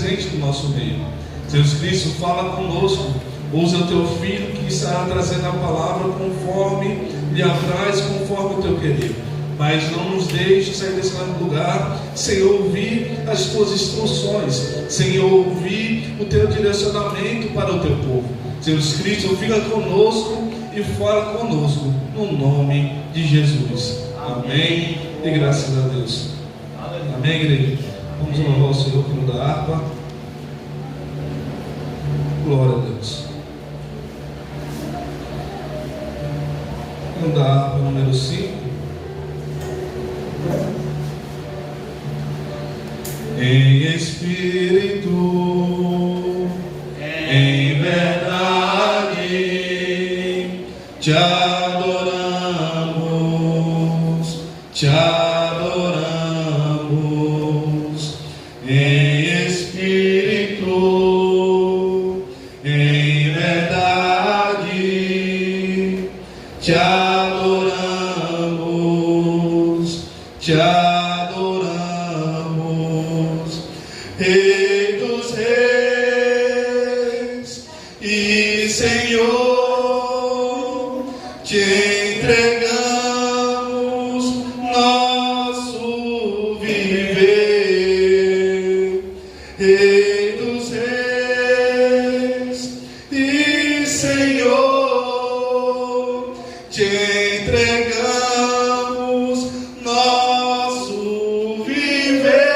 presente no nosso meio. Jesus Cristo, fala conosco. Usa o teu filho que está trazendo a palavra conforme lhe apraz, conforme o teu querer. Mas não nos deixe sair desse lugar sem ouvir as tuas instruções, sem ouvir o teu direcionamento para o teu povo. Jesus Cristo, fica conosco e fala conosco, no nome de Jesus. Amém. E graças a Deus. Amém, igreja. Vamos louvar o Senhor pelo da harpa. Glória a Deus. Pelo da harpa número 5. Em espírito, em verdade, te adoramos, te adoramos. Em espírito, em verdade, te adoramos, te adoramos. Rei dos reis e Senhor, te entregamos nosso viver. Rei dos reis e Senhor, te entregamos nosso viver.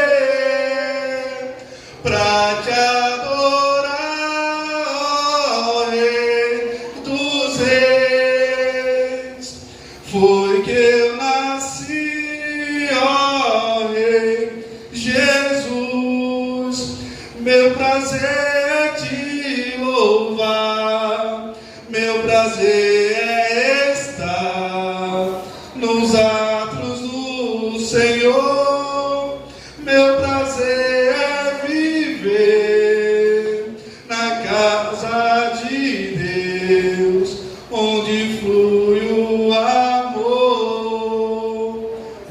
Pra te adorar, ó Rei dos reis, foi que eu nasci, ó Rei Jesus. Meu prazer é te louvar, meu prazer é estar nos atos do Senhor. Meu prazer na casa de Deus, onde flui o amor.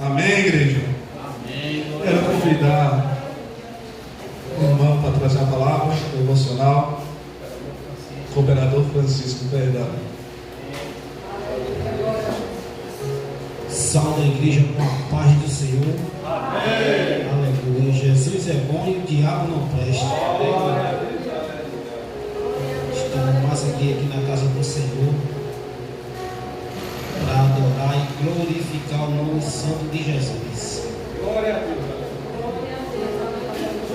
Amém, igreja? Amém. Quero convidar o irmão para trazer a palavra devocional. Cooperador Francisco, perdão. Salve a igreja com a paz do Senhor. Amém. Aleluia. Jesus é bom e o diabo não presta. Estamos mais aqui na casa do Senhor para adorar e glorificar o nome santo de Jesus. Glória a Deus.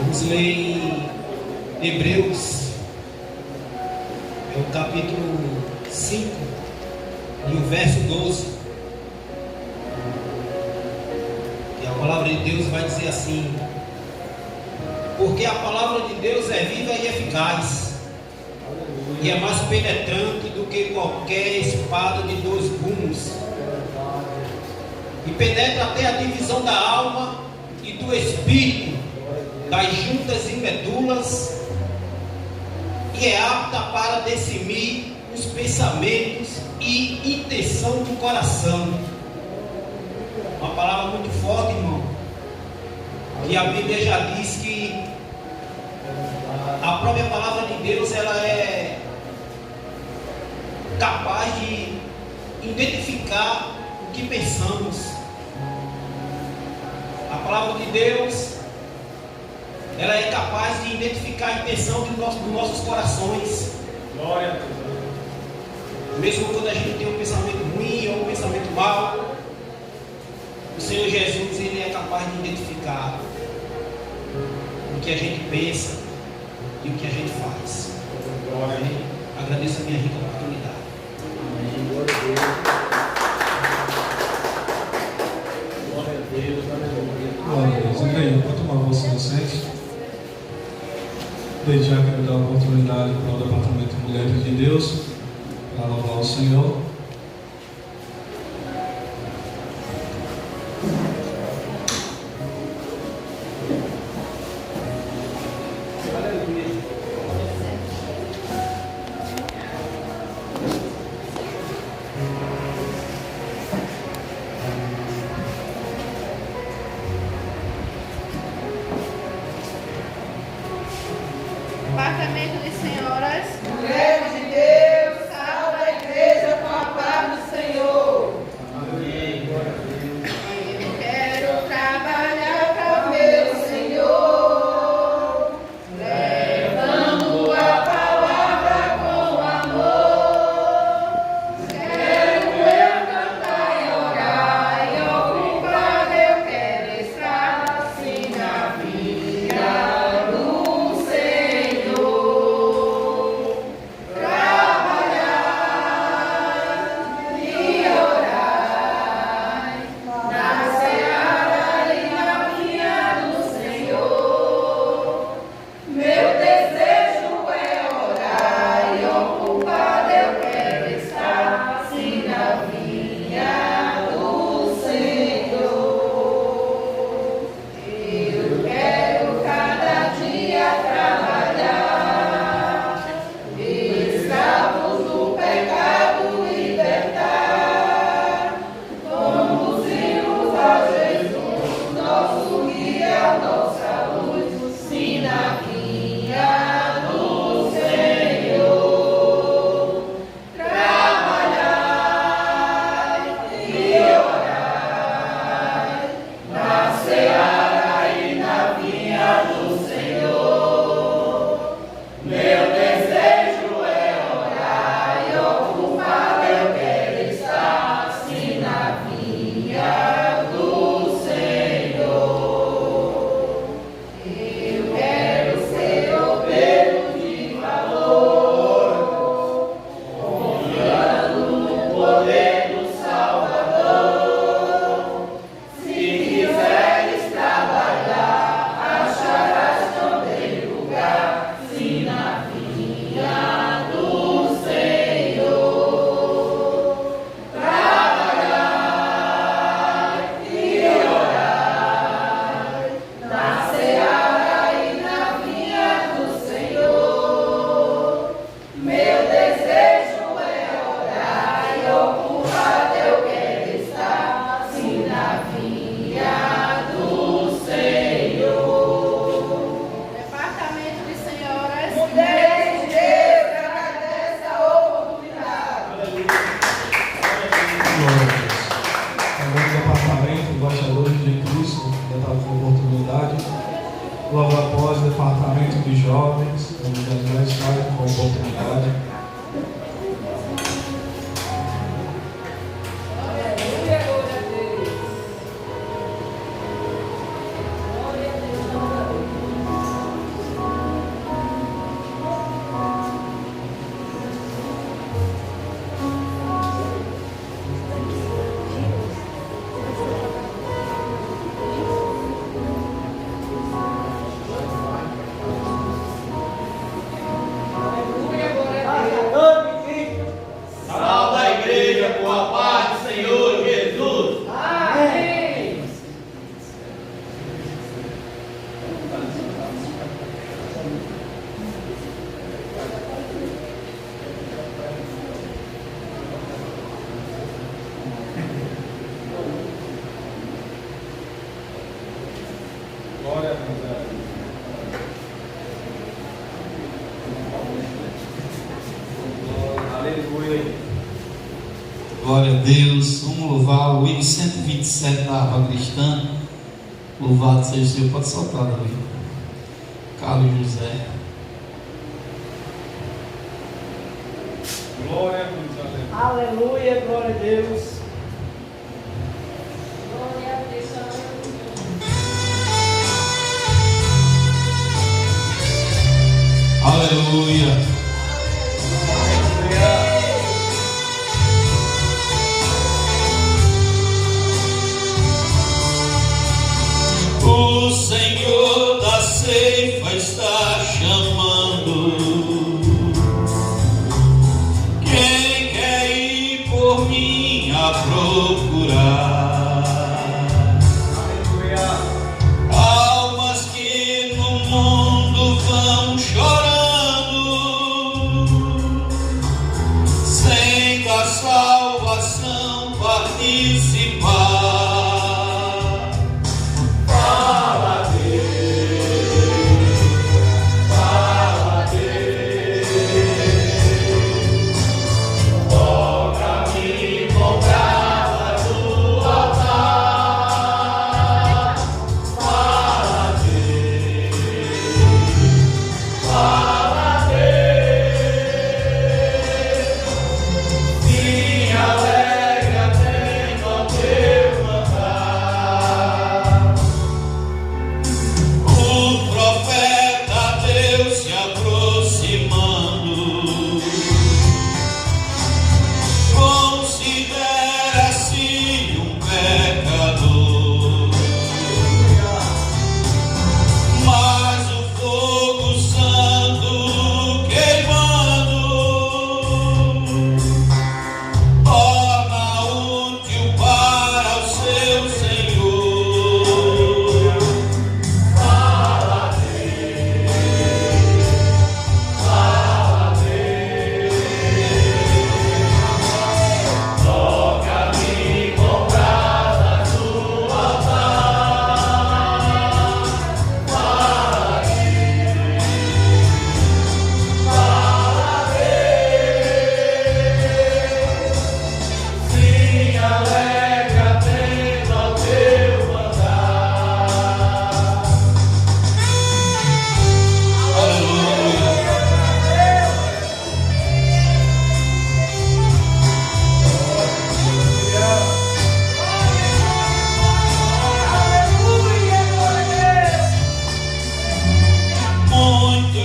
Vamos ler em Hebreus, é o capítulo 5 e o verso 12. E a palavra de Deus vai dizer assim: porque a palavra de Deus é viva e eficaz, e é mais penetrante do que qualquer espada de dois gumes, e penetra até a divisão da alma e do espírito, das juntas e medulas, e é apta para discernir os pensamentos e intenção do coração. Uma palavra muito forte, irmão, que a Bíblia já diz que a própria palavra de Deus, ela é capaz de identificar o que pensamos. A palavra de Deus, ela é capaz de identificar a intenção dos nossos corações. Glória a Deus. Mesmo quando a gente tem um pensamento ruim ou um pensamento mau, o Senhor Jesus, ele é capaz de identificar o que a gente pensa e o que a gente faz. Glória a Deus. Agradeço a minha rica oportunidade. Amém. Glória a Deus. Glória a Deus. Glória a Deus. Igreja, enquanto uma voz se sente, desde já quero dar a oportunidade para o Departamento de Mulheres de Deus para louvar o Senhor. Departamento de Senhoras. Mulher de Deus, salva a igreja com a paz do Senhor. Amém. Glória a Deus. Eu quero trabalhar para o meu Senhor, levando a palavra com amor. Quero eu cantar e orar e ocupado, eu quero estar assim na vida do Senhor. Trabalhar e orar na seara e na vinha do Senhor. Meu desejo é orar e ocupado, eu quero estar assim na vinha do Senhor. Eu quero cada dia trabalhar, escravos do pecado libertar, conduzimos a Jesus, nosso guia, nossa luz, sim na vinha do Senhor. Trabalhar e orar na seara e na vinha do Senhor. Meu desejo é orar e ocupado, eu quero estar assim na vinha do Senhor. Eu quero ser obreiro de valor, confiando no poder do Salvador. Se quiseres trabalhar, acharás também lugar, sim na vinha do Senhor. Trabalhar e orar na seara e na vinha do Senhor. Meu desejo é orar e ocupado, eu quero estar sim na vinha do Senhor. Departamento de Senhoras. Mulheres de Deus, agradece a oportunidade. Glória a Deus. Também o departamento, Embaixadores de Cristo, já estava com oportunidade. Logo após, o departamento de jovens, onde já está com oportunidade. Aleluia, glória a Deus. Glória a Deus, glória a Deus. Aleluia, glória a Deus. Salva a igreja com a paz do Senhor Jesus. Amém. Glória a Deus. Aleluia. Glória a Deus. Vamos louvar o hino 127 da Arva Cristã. Louvado seja o Senhor. Pode soltar, Davi. Carlos José. Glória a Deus. Aleluia, glória a Deus. Glória a Deus. Aleluia. O Senhor da ceifa está chamando. Quem quer ir por mim a procurar? Almas que no mundo vão chorando.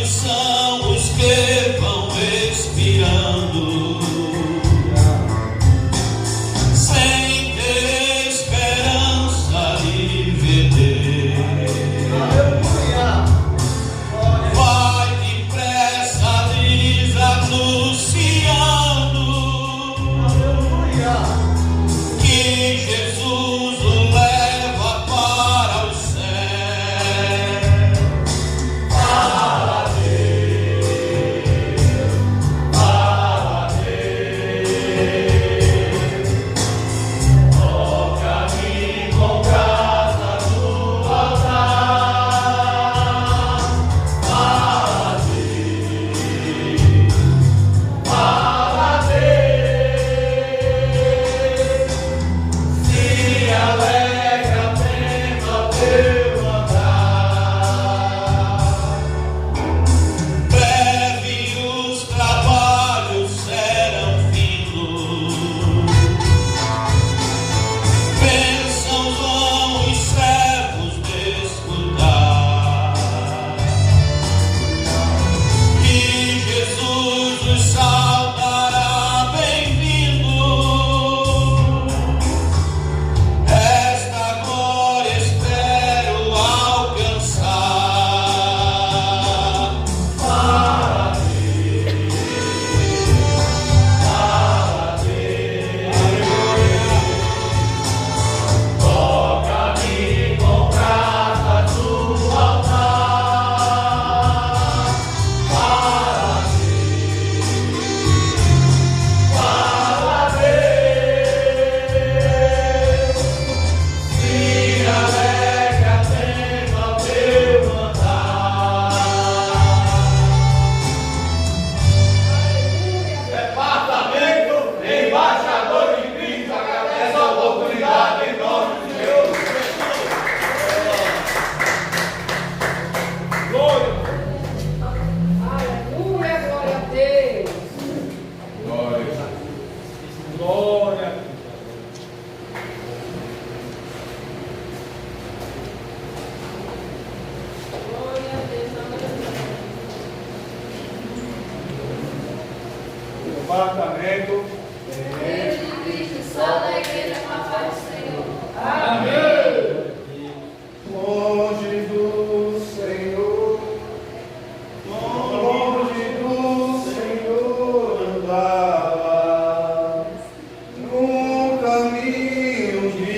são os que vão expirando, sem ter esperança de viver. Vai depressa lhes anunciando que Jesus o leva para o céu. Fala Deus, fala Deus, toca-me com graça no altar. Fala Deus, fala Deus, se alegra vendo ao teu andar. Breve os trabalhos serão findos, bênçãos vão os servos desfrutar, e Jesus os saudará bem-vindo. Esta glória espero alcançar. Fala Deus, fala Deus, toca-me com graça no altar. Fala Deus, fala Deus, se alegra vendo ao teu andar. Departamento Embaixador de Cristo agradece a oportunidade em nome de Deus. Glória. Aleluia, glória a Deus. Glória. Glória. Glória a Deus. Departamento. Igreja de Cristo, só da igreja com a paz do Senhor. Amém. Longe do Senhor, longe do Senhor andava, num caminho que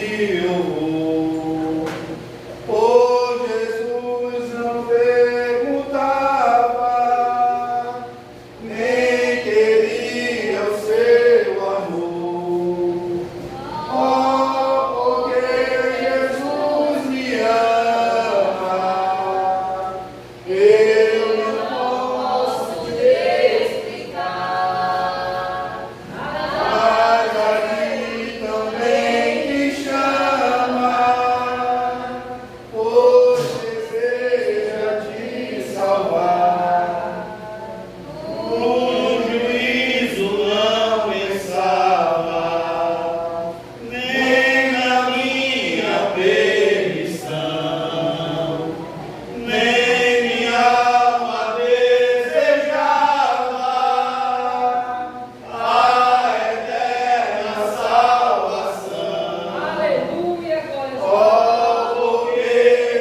eu vou. Por Jesus não perguntava, nem queria o seu amor. Oh, porque Jesus me ama, eu não posso te explicar. Mas ali também te chama, pois deseja te salvar. O juízo não estava, nem na minha perdição, nem minha alma desejava a eterna salvação. Aleluia, glória a Deus. Oh, porque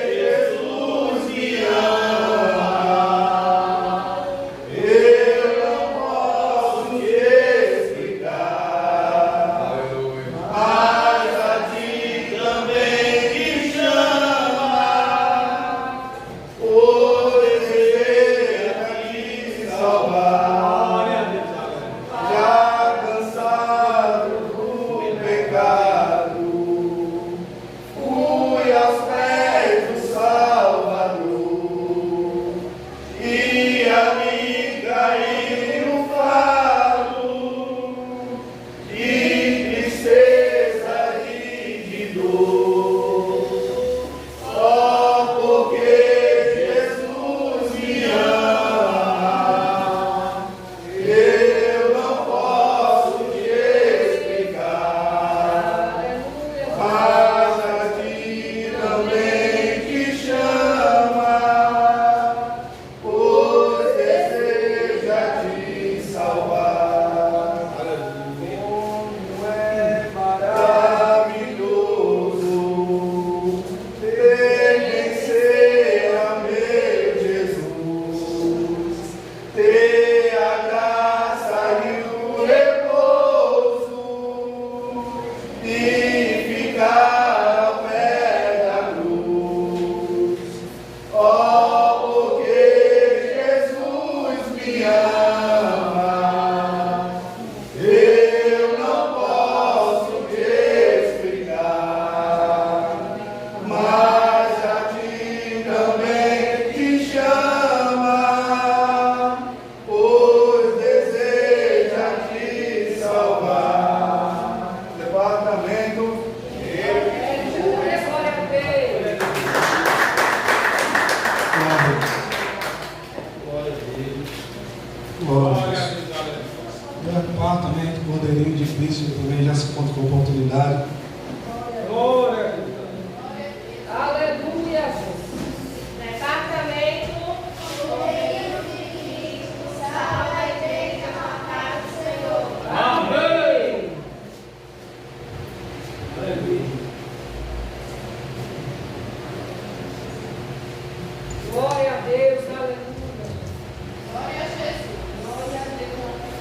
Jesus me ama, Departamento Cordeirinho de Cristo também já se encontra com oportunidade. Glória. Aleluia. Departamento Cordeirinho de Cristo, salva a igreja na casa do Senhor. Amém. Aleluia. Glória a Deus. Aleluia. Glória a Jesus. Glória a Deus. Glória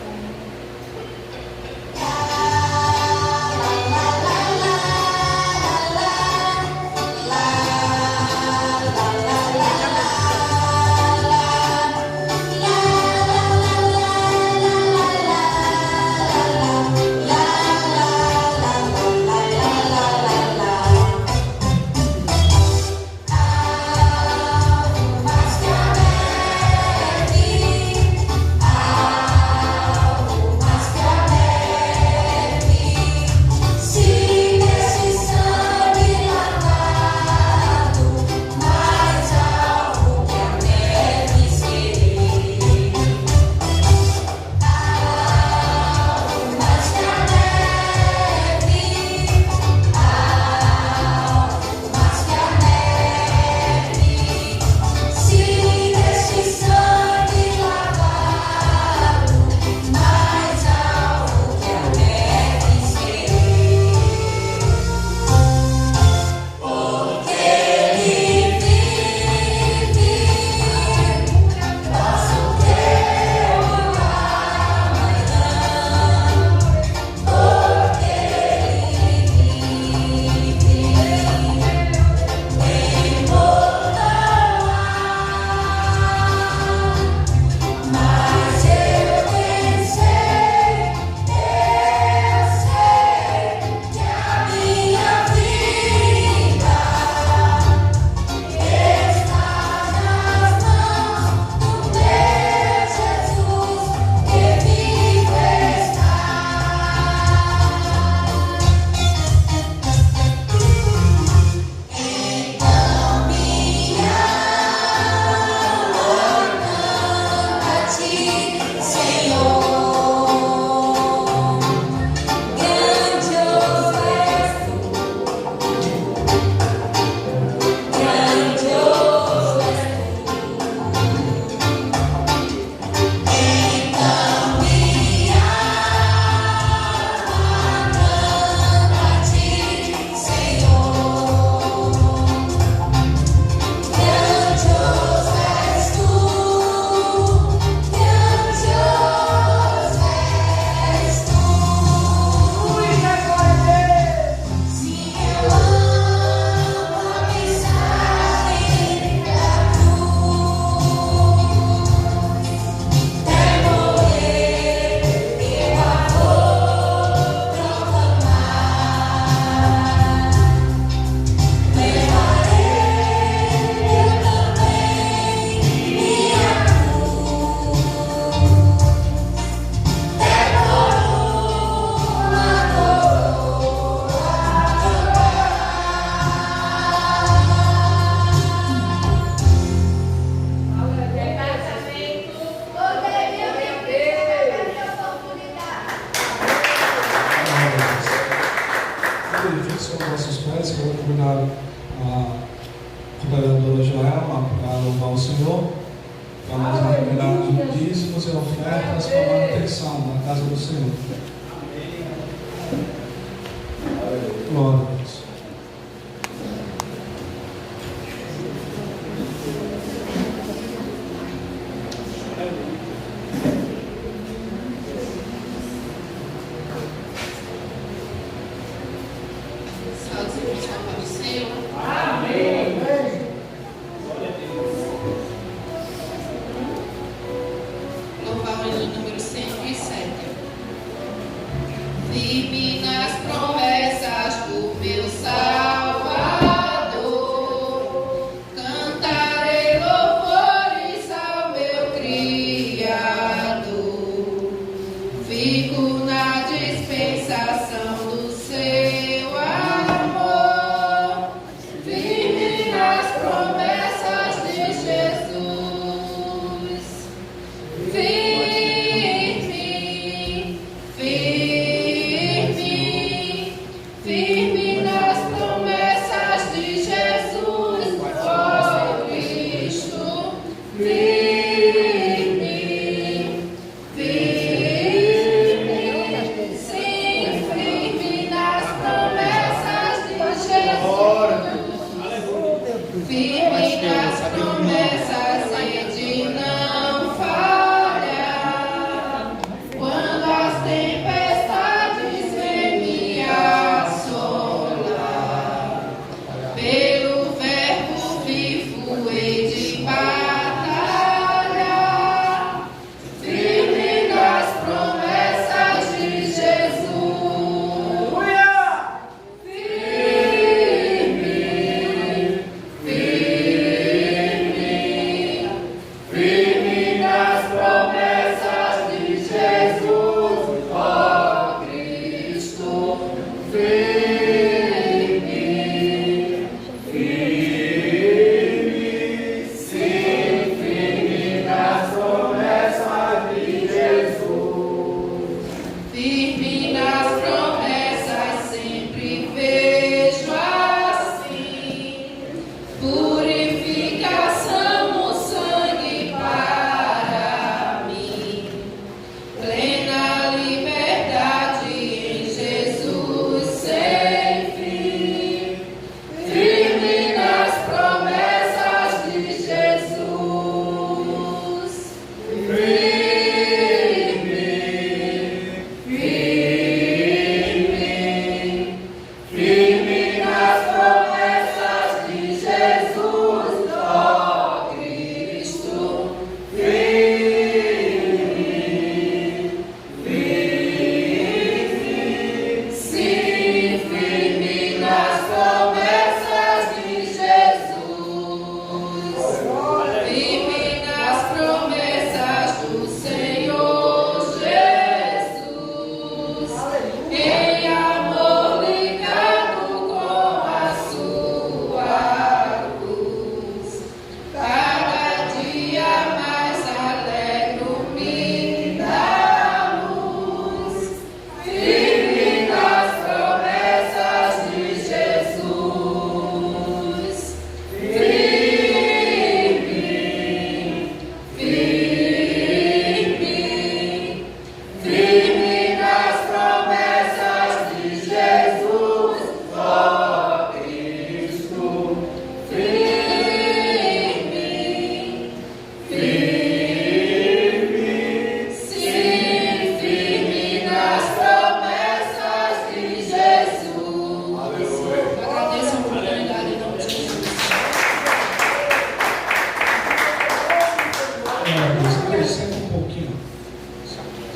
senta um pouquinho.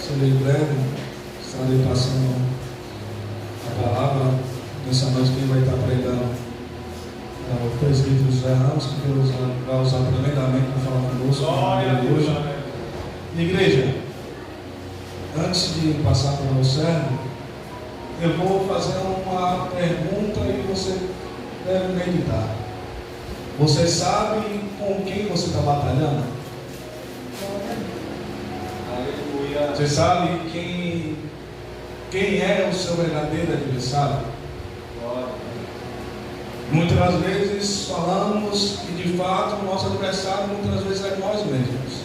Serei breve, estarei passando a palavra. Nessa noite quem vai estar pregando é o presbítero José Ramos, que Deus vai usar primeiramente para falar conosco. Glória a Deus. Hoje. Igreja, antes de passar para o servo, eu vou fazer uma pergunta e você deve meditar. Você sabe com quem você está batalhando? Aleluia. Você sabe quem é o seu verdadeiro adversário? Muitas vezes falamos que de fato o nosso adversário muitas vezes é nós mesmos.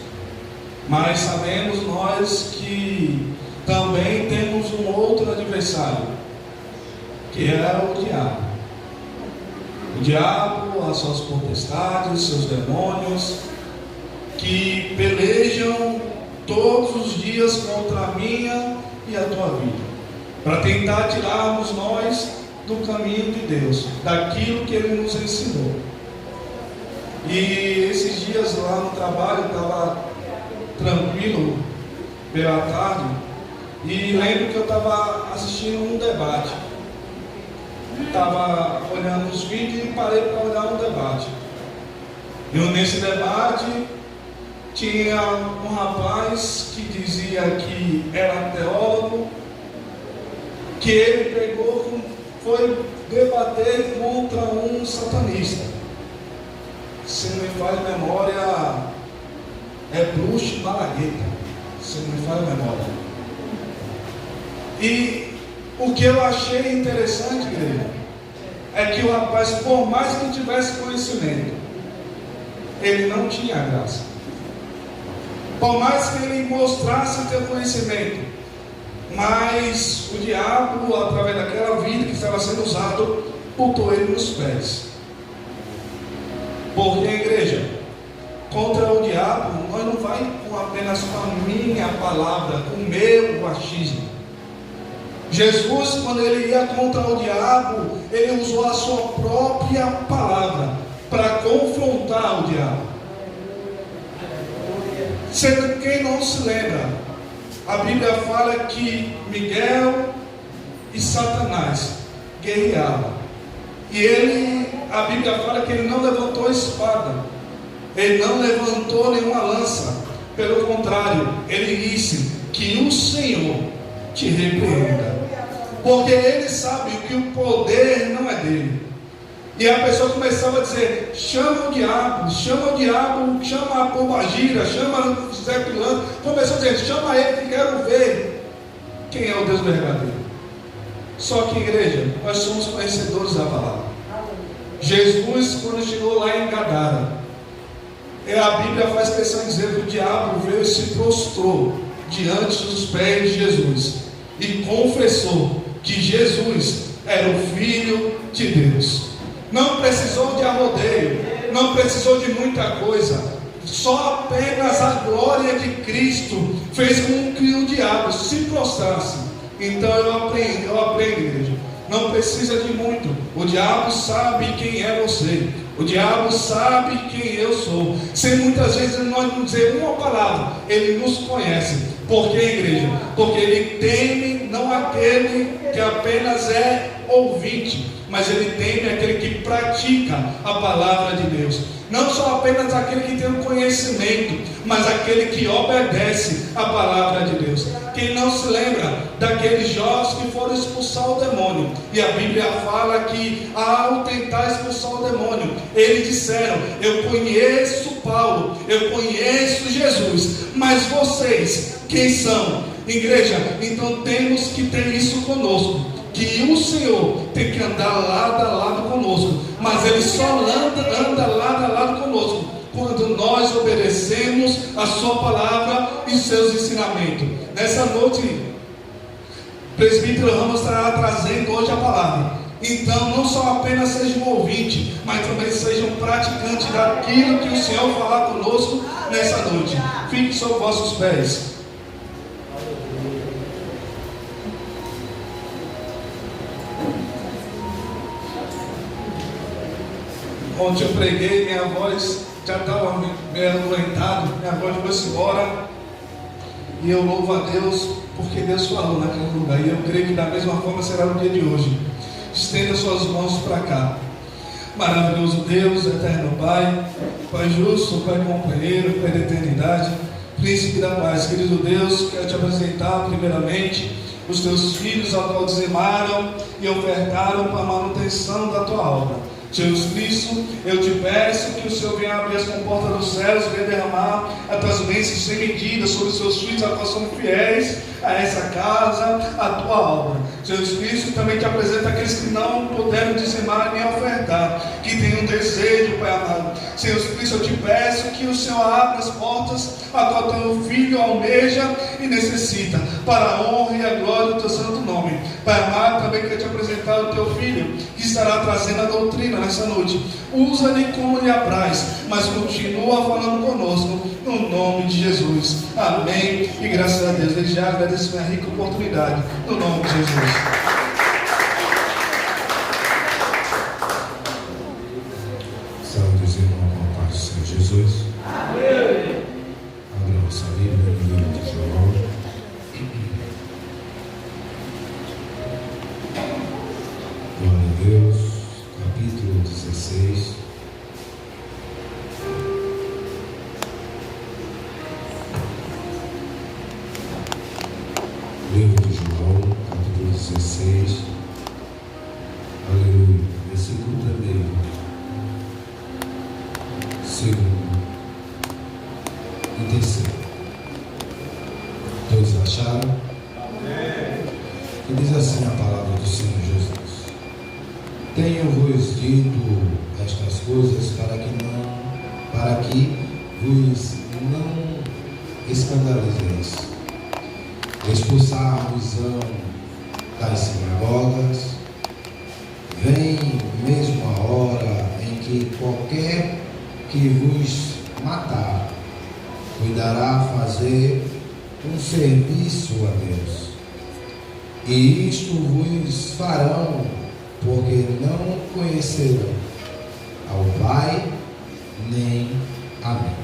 Mas sabemos nós que também temos um outro adversário, que é o diabo. O diabo, as suas potestades, seus demônios, que pelejam todos os dias contra a minha e a tua vida, para tentar tirarmos nós do caminho de Deus, daquilo que Ele nos ensinou. E esses dias lá no trabalho, eu estava tranquilo pela tarde, e lembro que eu estava assistindo um debate. Estava olhando os vídeos e parei para olhar um debate. E nesse debate tinha um rapaz que dizia que era teólogo, que ele foi debater contra um satanista. Se não me falha a memória, é Bruxo Malagueta, se não me falha a memória. E o que eu achei interessante, igreja, é que o rapaz, por mais que tivesse conhecimento, ele não tinha graça. Por mais que ele mostrasse ter conhecimento, mas o diabo, através daquela vida que estava sendo usado, botou ele nos pés. Porque, igreja, contra o diabo, nós não vai apenas com a minha palavra, com o meu achismo. Jesus, quando ele ia contra o diabo, ele usou a sua própria palavra para confrontar o diabo. Sendo quem não se lembra, a Bíblia fala que Miguel e Satanás guerreavam. E a Bíblia fala que ele não levantou espada, ele não levantou nenhuma lança. Pelo contrário, ele disse que o Senhor te repreenda. Porque ele sabe que o poder não é dele. E a pessoa começava a dizer: chama o diabo, chama a pombagira, chama o Zé Pilantra. Começou a dizer: chama ele que quero ver quem é o Deus verdadeiro. Só que, igreja, nós somos conhecedores da palavra. Jesus, quando chegou lá em Gadara, a Bíblia faz questão de dizer que o diabo veio e se prostrou diante dos pés de Jesus e confessou que Jesus era o Filho de Deus. Não precisou de arrodeio, não precisou de muita coisa, só apenas a glória de Cristo fez com que o diabo se prostrasse. Então eu aprendo, igreja, não precisa de muito. O diabo sabe quem é você, o diabo sabe quem eu sou. Sem muitas vezes nós não dizer uma palavra, ele nos conhece. Por que, igreja? Porque ele teme não aquele que apenas é ouvinte, mas ele teme aquele que pratica a palavra de Deus. Não só apenas aquele que tem o conhecimento, mas aquele que obedece a palavra de Deus. Quem não se lembra daqueles jovens que foram expulsar o demônio? E a Bíblia fala que ao tentar expulsar o demônio, eles disseram: eu conheço Paulo, eu conheço Jesus, mas vocês, quem são? Igreja, então temos que ter isso conosco, que o Senhor tem que andar lado a lado conosco, mas Ele só anda lado a lado conosco quando nós obedecemos a sua palavra e seus ensinamentos. Nessa noite, o presbítero Ramos estará trazendo hoje a palavra. Então não só apenas seja um ouvinte, mas também seja um praticante daquilo que o Senhor falar conosco nessa noite. Fique sobre os vossos pés. Ontem eu preguei, minha voz já estava meio adoentada, minha voz foi embora, E eu louvo a Deus porque Deus falou naquele lugar. E eu creio que da mesma forma será no dia de hoje. Estenda suas mãos para cá. Maravilhoso Deus, eterno Pai, Pai justo, Pai companheiro, Pai da eternidade, Príncipe da paz. Querido Deus, quero te apresentar primeiramente os teus filhos, ao qual dizimaram e ofertaram para a manutenção da tua obra. Jesus Cristo, eu te peço que o Senhor venha abrir as comportas dos céus, venha derramar as tuas bênçãos sem medida sobre os seus filhos, a qual são fiéis a essa casa, a tua obra. Jesus Cristo, também te apresenta aqueles que não puderam dizimar nem ofertar, que têm um desejo, Pai amado. Jesus Cristo, eu te peço que o Senhor abra as portas a qual teu filho almeja e necessita, para a honra e a glória do teu santo nome. Pai amado, também quero te apresentar o teu filho, que estará trazendo a doutrina nessa noite. Usa-lhe como lhe apraz, mas continua falando conosco, no nome de Jesus. Amém. E graças a Deus, desde já agradeço minha rica oportunidade, no nome de Jesus. Saúde, irmãos, com a paz do Senhor Jesus. Amém. Abra nossa Bíblia no livro de João. Glória a Deus. Capítulo 16. Livro de João, capítulo 16. Aleluia. Versículo 1. Segundo e terceiro. Todos acharam? Amém. E diz assim a palavra do Senhor Jesus: Tenho-vos dito estas coisas para que vos não escandalizeis. Expulsar-vos-ão das sinagogas. Vem mesmo a hora em que qualquer que vos matar cuidará fazer um serviço a Deus. E isto vos farão, porque não conhecerão ao Pai nem a mim.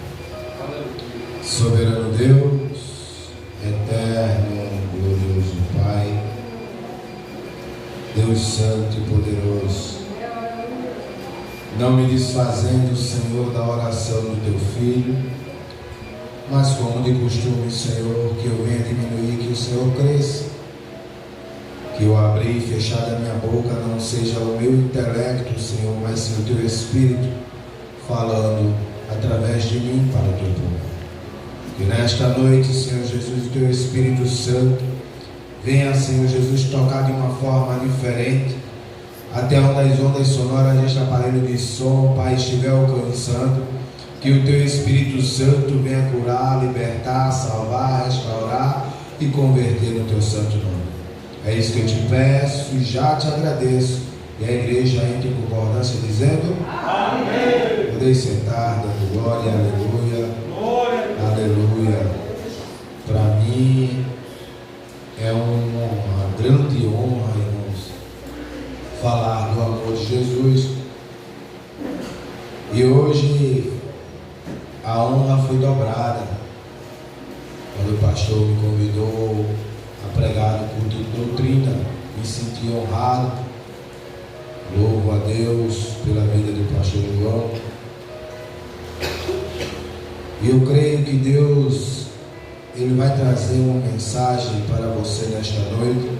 Soberano Deus, eterno, glorioso Pai, Deus santo e poderoso, não me desfazendo, Senhor, da oração do teu filho, mas como de costume, Senhor, que eu venha diminuir, que o Senhor cresça, que eu abrir e fechar da minha boca não seja o meu intelecto, Senhor, mas sim o teu Espírito falando através de mim para o teu povo. Que nesta noite, Senhor Jesus, o teu Espírito Santo venha, Senhor Jesus, tocar de uma forma diferente até onde as ondas sonoras deste aparelho de som, Pai, estiver alcançando. Que o teu Espírito Santo venha curar, libertar, salvar, restaurar e converter no teu santo nome. É isso que eu te peço e já te agradeço. E a igreja entra em concordância dizendo: Amém. Podeis sentar, dando glória, aleluia. Glória. Aleluia. Para mim é uma grande honra, irmãos, falar do amor de Jesus. E hoje a honra foi dobrada quando o pastor me convidou a pregar no culto de doutrina. Me senti honrado. Louvo a Deus pela vida do pastor João. E eu creio que Deus, Ele vai trazer uma mensagem para você nesta noite.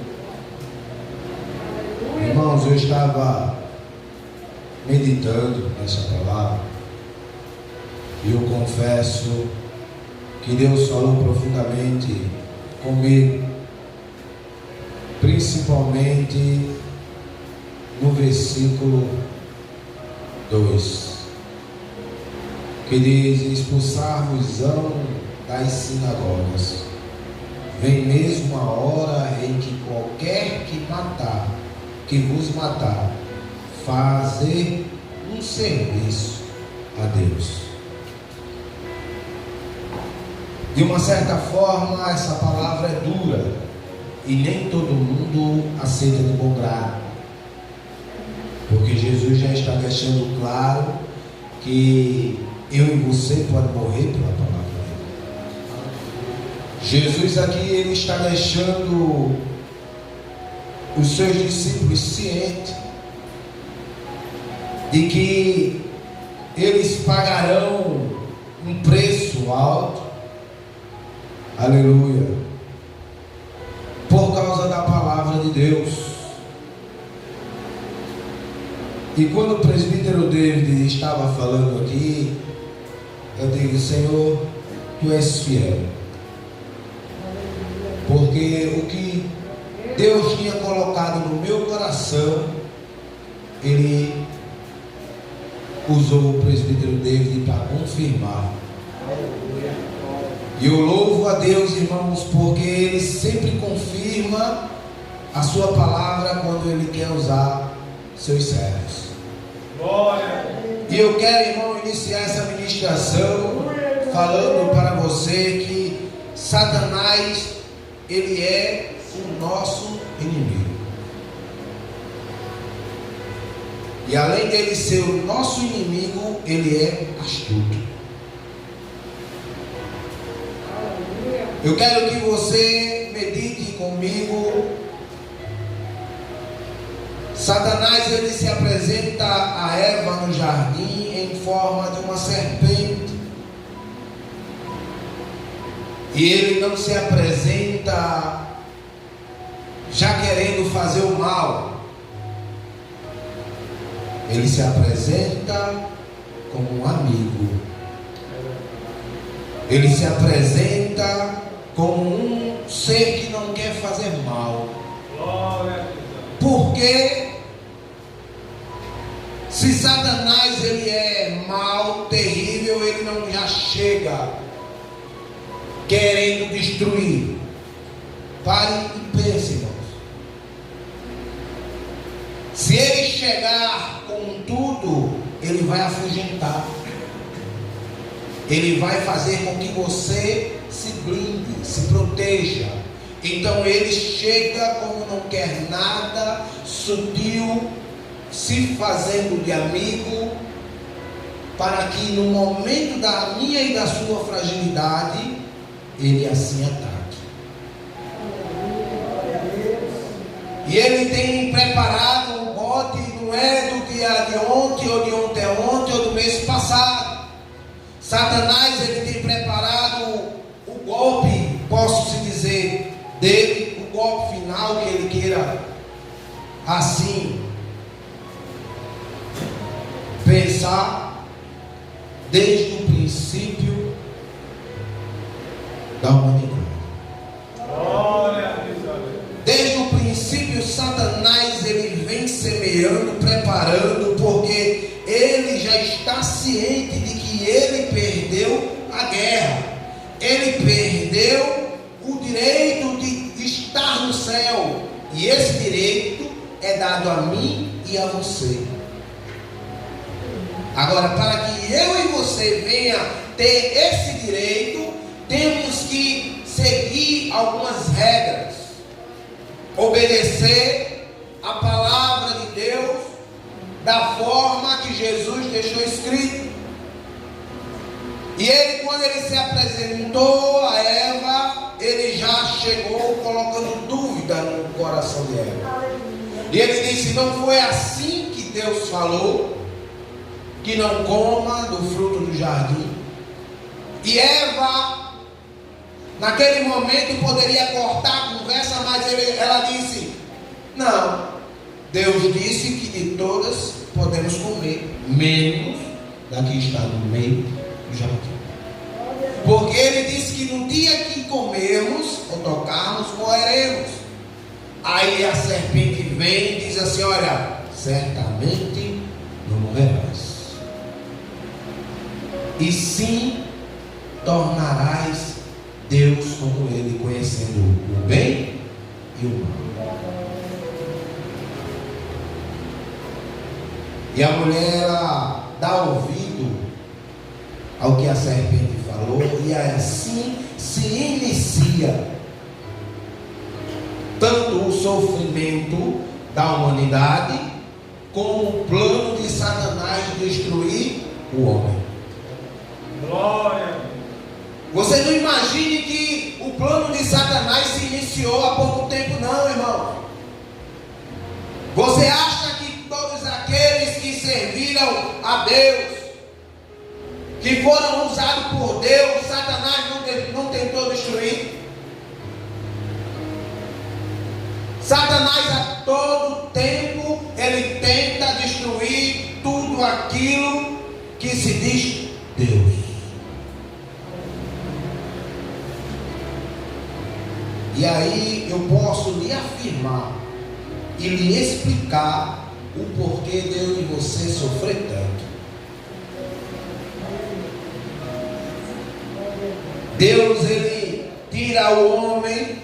Irmãos, eu estava meditando nessa palavra e eu confesso que Deus falou profundamente comigo, principalmente no versículo 2, que diz: expulsar-vos-ão das sinagogas. Vem mesmo a hora em que qualquer que vos matar, fazer um serviço a Deus. De uma certa forma, essa palavra é dura e nem todo mundo aceita de bom grado, porque Jesus já está deixando claro que eu e você podemos morrer pela palavra dele. Jesus aqui, ele está deixando os seus discípulos cientes de que eles pagarão um preço alto, aleluia, por causa da palavra de Deus. E quando o presbítero David estava falando aqui, eu digo: Senhor, Tu és fiel, porque o que Deus tinha colocado no meu coração, Ele usou o presbítero David para confirmar. E eu louvo a Deus, irmãos, porque Ele sempre confirma a sua palavra quando Ele quer usar seus servos. E eu quero, irmão, iniciar essa ministração falando para você que Satanás, ele é o nosso inimigo. E além dele ser o nosso inimigo, ele é astuto. Eu quero que você medite comigo. Satanás, ele se apresenta a Eva no jardim em forma de uma serpente. E ele não se apresenta já querendo fazer o mal. Ele se apresenta como um amigo. Ele se apresenta como um ser que não quer fazer mal. Porque se Satanás ele é mau, terrível, ele não já chega querendo destruir. Pare e pense, irmãos. Se ele chegar com tudo, ele vai afugentar. Ele vai fazer com que você se blinde, se proteja. Então ele chega como não quer nada, sutil, se fazendo de amigo, para que no momento da minha e da sua fragilidade, ele assim ataque. E ele tem preparado um bote, não é do dia de ontem, ou de ontem, ou do mês passado. Satanás, ele tem preparado o golpe, posso se dizer, dele, o golpe final que ele queira assim pensar desde o princípio da humanidade. Desde o princípio, Satanás ele vem semeando, preparando, porque ele já está ciente de que ele perdeu a guerra. Ele perdeu o direito de estar no céu. E esse direito é dado a mim e a você. Agora, para que eu e você venha ter esse direito, temos que seguir algumas regras. Obedecer a palavra de Deus da forma que Jesus deixou escrito. E ele, quando ele se apresentou a Eva, ele já chegou colocando dúvida no coração de Eva. E ele disse: não foi assim que Deus falou, que não coma do fruto do jardim. E Eva, naquele momento, poderia cortar a conversa, mas ela disse: não, Deus disse que de todas podemos comer, menos da que está no meio do jardim. Porque ele disse que no dia que comermos ou tocarmos, morreremos. Aí a serpente vem e diz assim: olha, certamente não morrerás, e sim tornarás Deus como ele, conhecendo o bem e o mal. E a mulher, ela dá ouvido ao que a serpente falou, e assim se inicia tanto o sofrimento da humanidade, como o plano de Satanás de destruir o homem. Glória. Você não imagine que o plano iniciou há pouco tempo, não, irmão. Você acha que todos aqueles que serviram a Deus, que foram usados por Deus, Satanás não tentou destruir? Satanás a todo tempo ele tenta destruir tudo aquilo que se diz Deus. E aí eu posso lhe afirmar e lhe explicar o porquê de eu e você sofrer tanto. Deus ele tira o homem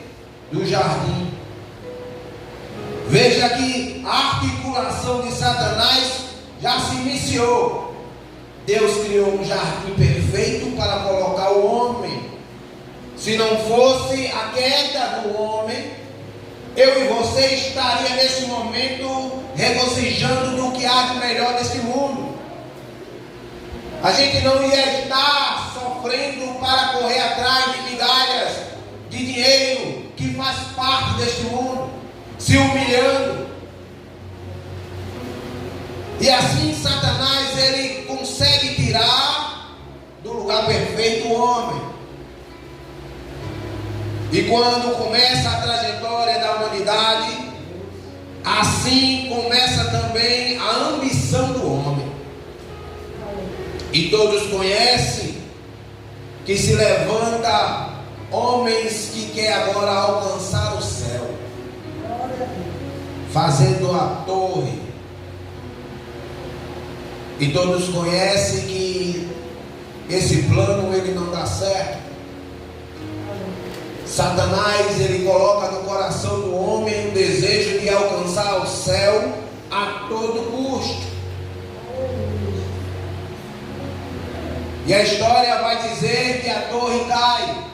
do jardim. Veja que a articulação de Satanás já se iniciou. Deus criou um jardim perfeito para colocar o homem. Se não fosse a queda do homem, eu e você estaria nesse momento regozijando do que há de melhor deste mundo. A gente não ia estar sofrendo para correr atrás de migalhas de dinheiro que faz parte deste mundo, se humilhando. E assim Satanás ele consegue tirar do lugar perfeito o homem. E quando começa a trajetória da humanidade, assim começa também a ambição do homem. E todos conhecem que se levanta homens que querem agora alcançar o céu, fazendo a torre. E todos conhecem que esse plano ele não dá certo. Satanás ele coloca no coração do homem o desejo de alcançar o céu a todo custo. E a história vai dizer que a torre cai.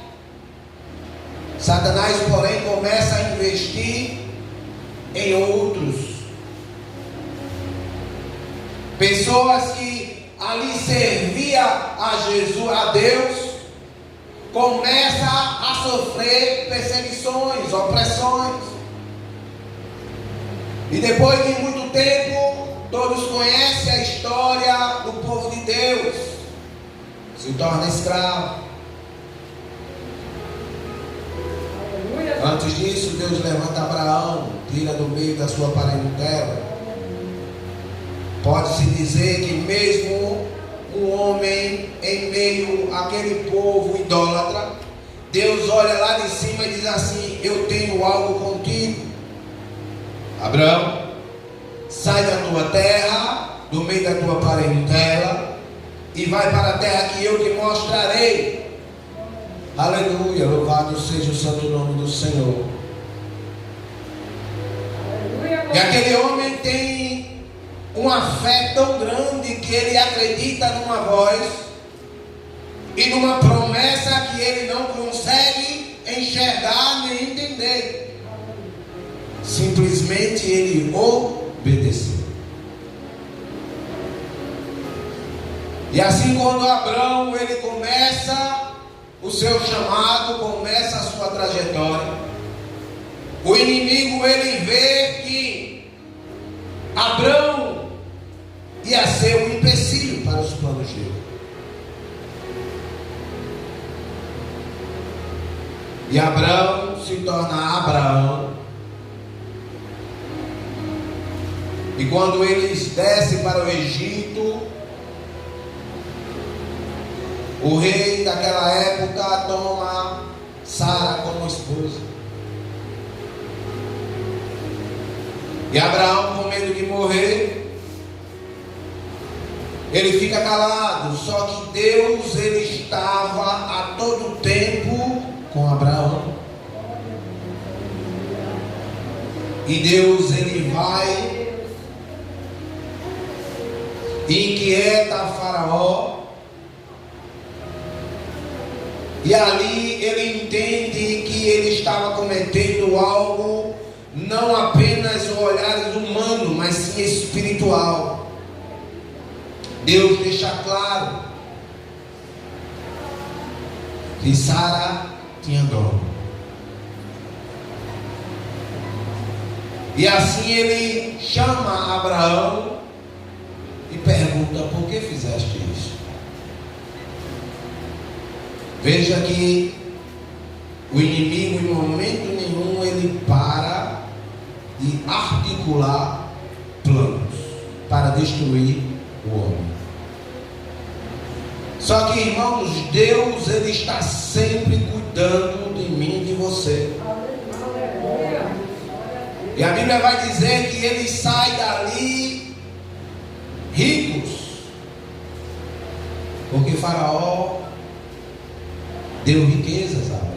Satanás, porém, começa a investir em outros. Pessoas que ali serviam a Jesus, a Deus, começa a sofrer perseguições, opressões. E depois de muito tempo, todos conhecem a história do povo de Deus. Se torna escravo. Antes disso, Deus levanta Abraão, tira do meio da sua parentela. Pode-se dizer que mesmo um homem em meio àquele povo idólatra, Deus olha lá de cima e diz assim: eu tenho algo contigo. Abraão, sai da tua terra, do meio da tua parentela, e vai para a terra que eu te mostrarei. Aleluia, louvado seja o santo nome do Senhor. E aquele homem tem uma fé tão grande que ele acredita numa voz e numa promessa que ele não consegue enxergar nem entender. Simplesmente ele obedeceu. E assim, quando Abraão ele começa o seu chamado, começa a sua trajetória, o inimigo ele vê que Abraão ia ser um empecilho para os planos dele. E Abraão se torna Abraão. E quando eles descem para o Egito, o rei daquela época toma Sara como esposa. E Abraão, com medo de morrer, ele fica calado. Só que Deus ele estava a todo tempo com Abraão. E Deus ele vai e inquieta Faraó. E ali ele entende que ele estava cometendo algo, não apenas o olhar humano, mas sim espiritual. Deus deixa claro que Sara tinha dom. E assim ele chama Abraão e pergunta: por que fizeste isso? Veja que o inimigo em momento nenhum ele para de articular planos para destruir o homem. Só que, irmãos, Deus ele está sempre cuidando de mim e de você. E a Bíblia vai dizer que ele sai dali ricos, porque Faraó deu riquezas a Abraão.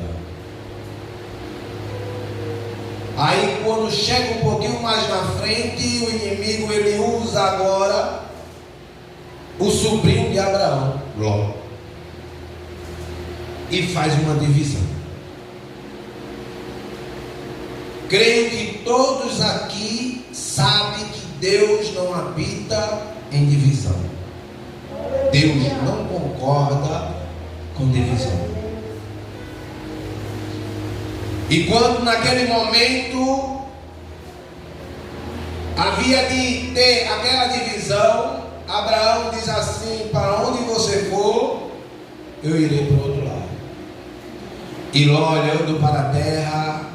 Aí quando chega um pouquinho mais na frente, o inimigo ele usa agora o sobrinho de Abraão, Ló, e faz uma divisão. Creio que todos aqui sabem que Deus não habita em divisão. Deus não concorda com divisão. E quando naquele momento havia de ter aquela divisão, Abraão diz assim: para onde você for, eu irei para o outro lado. E Ló, olhando para a terra,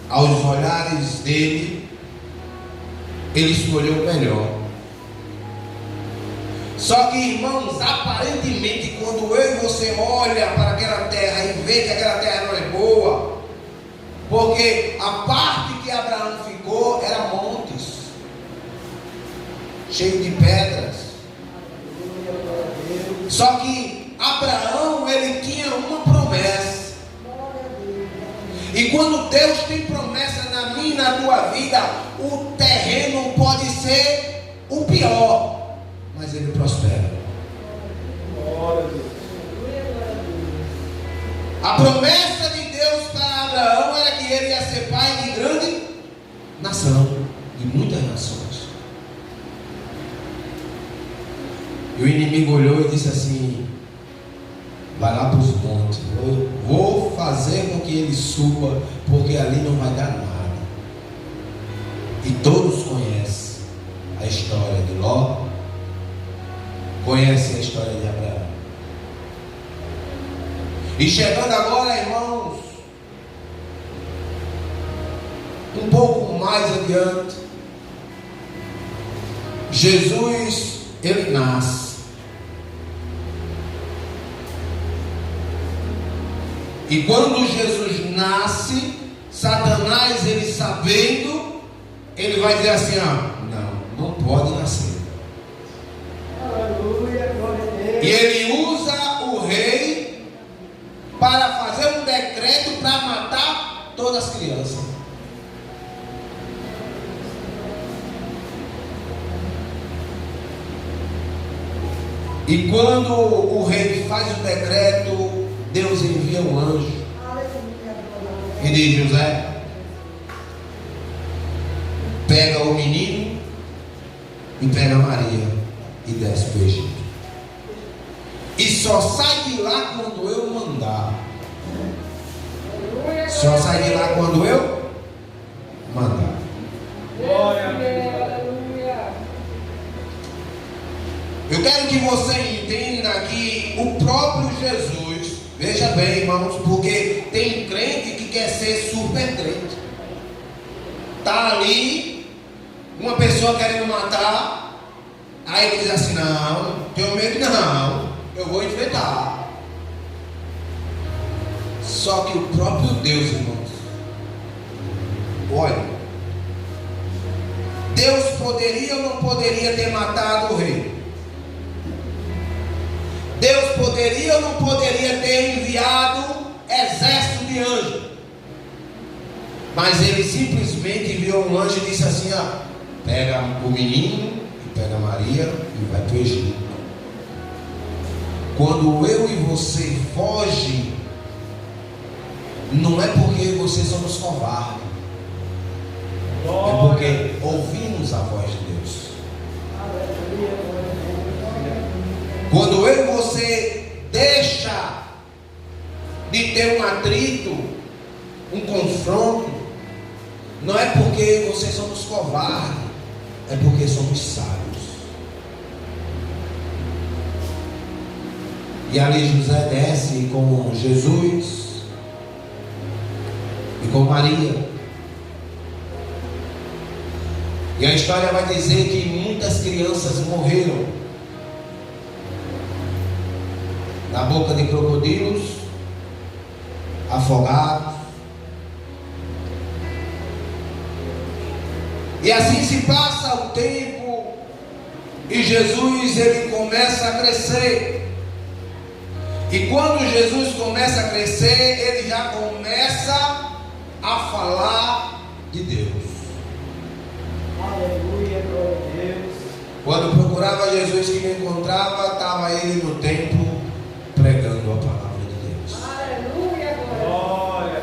aos olhares dele, ele escolheu o melhor. Só que, irmãos, aparentemente, quando eu e você olha para aquela terra e vê que aquela terra não é boa, porque a parte que Abraão ficou era montes, cheio de pedras. Só que Abraão ele tinha uma promessa. E quando Deus tem promessa na minha e na tua vida, o terreno pode ser o pior, mas ele prospera. A promessa de Deus para Abraão era que ele ia ser pai de grande nação, de muitas nações. E o inimigo olhou e disse assim: vai lá para os montes, eu vou fazer com que ele suba, porque ali não vai dar nada. E todos conhecem a história de Ló, conhecem a história de Abraão. E chegando agora, irmãos, um pouco mais adiante, Jesus ele nasce. E quando Jesus nasce, Satanás, ele sabendo, ele vai dizer assim: não pode nascer. E ele usa o rei para fazer um decreto para matar todas as crianças. E quando o rei faz o decreto, Deus envia um anjo e diz: José, pega o menino e pega Maria e desce para o Egito. E só sai de lá quando eu mandar. Só sai de lá quando eu mandar. Eu quero que você entenda que o próprio Jesus, veja bem, irmãos, porque tem crente que quer ser super crente. Está ali, uma pessoa querendo matar, aí ele diz assim: não, tenho medo não, eu vou enfrentar. Só que o próprio Deus, irmãos, olha, Deus poderia ou não poderia ter matado o rei? Deus poderia ou não poderia ter enviado exército de anjos? Mas ele simplesmente enviou um anjo e disse assim: pega o menino e pega Maria e vai para o Egito. Quando eu e você foge, não é porque você somos covardes, é porque ouvimos a voz de Deus. Quando eu e você deixa de ter um atrito, um confronto, Não é porque vocês somos covardes, é porque somos sábios. E ali José desce com Jesus e com Maria. E a história vai dizer que muitas crianças morreram na boca de crocodilos, afogados. E assim se passa o tempo e Jesus ele começa a crescer. E quando Jesus começa a crescer, ele já começa a falar de Deus. Aleluia, glória a Deus. Quando procurava Jesus que me encontrava, estava ele no templo pregando a palavra de Deus. Aleluia, glória. Glória.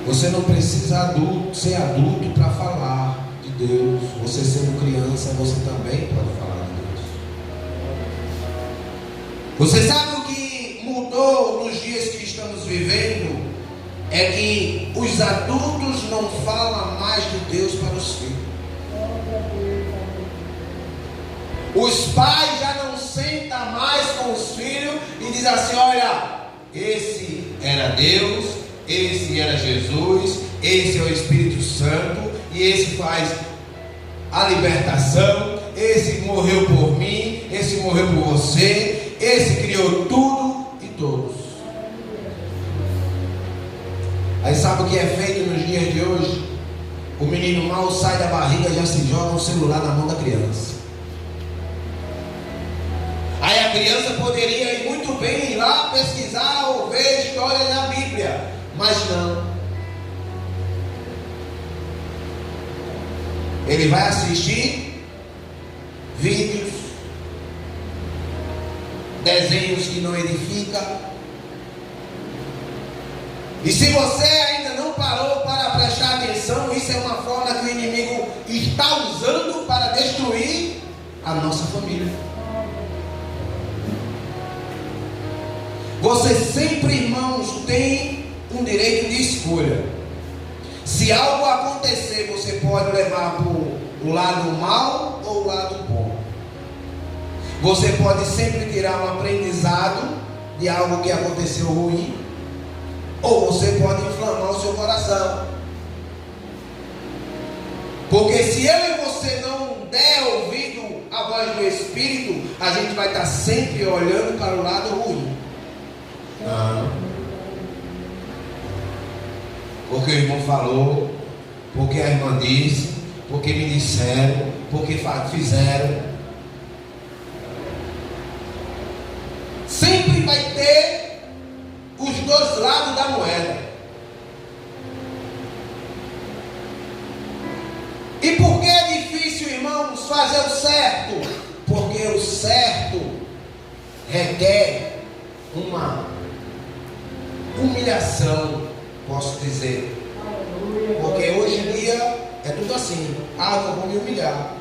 Você não precisa ser adulto para falar de Deus. Você sendo criança, você também pode falar de Deus. Você sabe o que mudou nos dias que estamos vivendo? É que os adultos não falam mais de Deus para os filhos. Os pais já não sentam mais com os filhos e dizem assim: olha, esse era Deus, esse era Jesus, esse é o Espírito Santo, e esse faz a libertação, esse morreu por mim, esse morreu por você, esse criou tudo e todos. Aí sabe o que é feito nos dias de hoje? O menino mal sai da barriga, já se joga um celular na mão da criança. Aí a criança poderia ir muito bem ir lá pesquisar ou ver história na Bíblia, mas não. Ele vai assistir vídeos, desenhos que não edificam. E se você ainda não parou para prestar atenção, isso é uma forma que o inimigo está usando para destruir a nossa família. Você sempre, irmãos, tem um direito de escolha. Se algo acontecer, você pode levar para o lado mal ou o lado bom. Você pode sempre tirar um aprendizado de algo que aconteceu ruim, ou você pode inflamar o seu coração. Porque se eu e você não der ouvido à voz do Espírito, a gente vai estar sempre olhando para o lado ruim. Não. Porque o irmão falou, porque a irmã disse, porque me disseram, porque fizeram. Sempre vai ter os dois lados da moeda. E por que é difícil, irmãos, fazer o certo? Porque o certo requer uma humilhação, posso dizer. Porque hoje em dia é tudo assim: ah, eu vou me humilhar.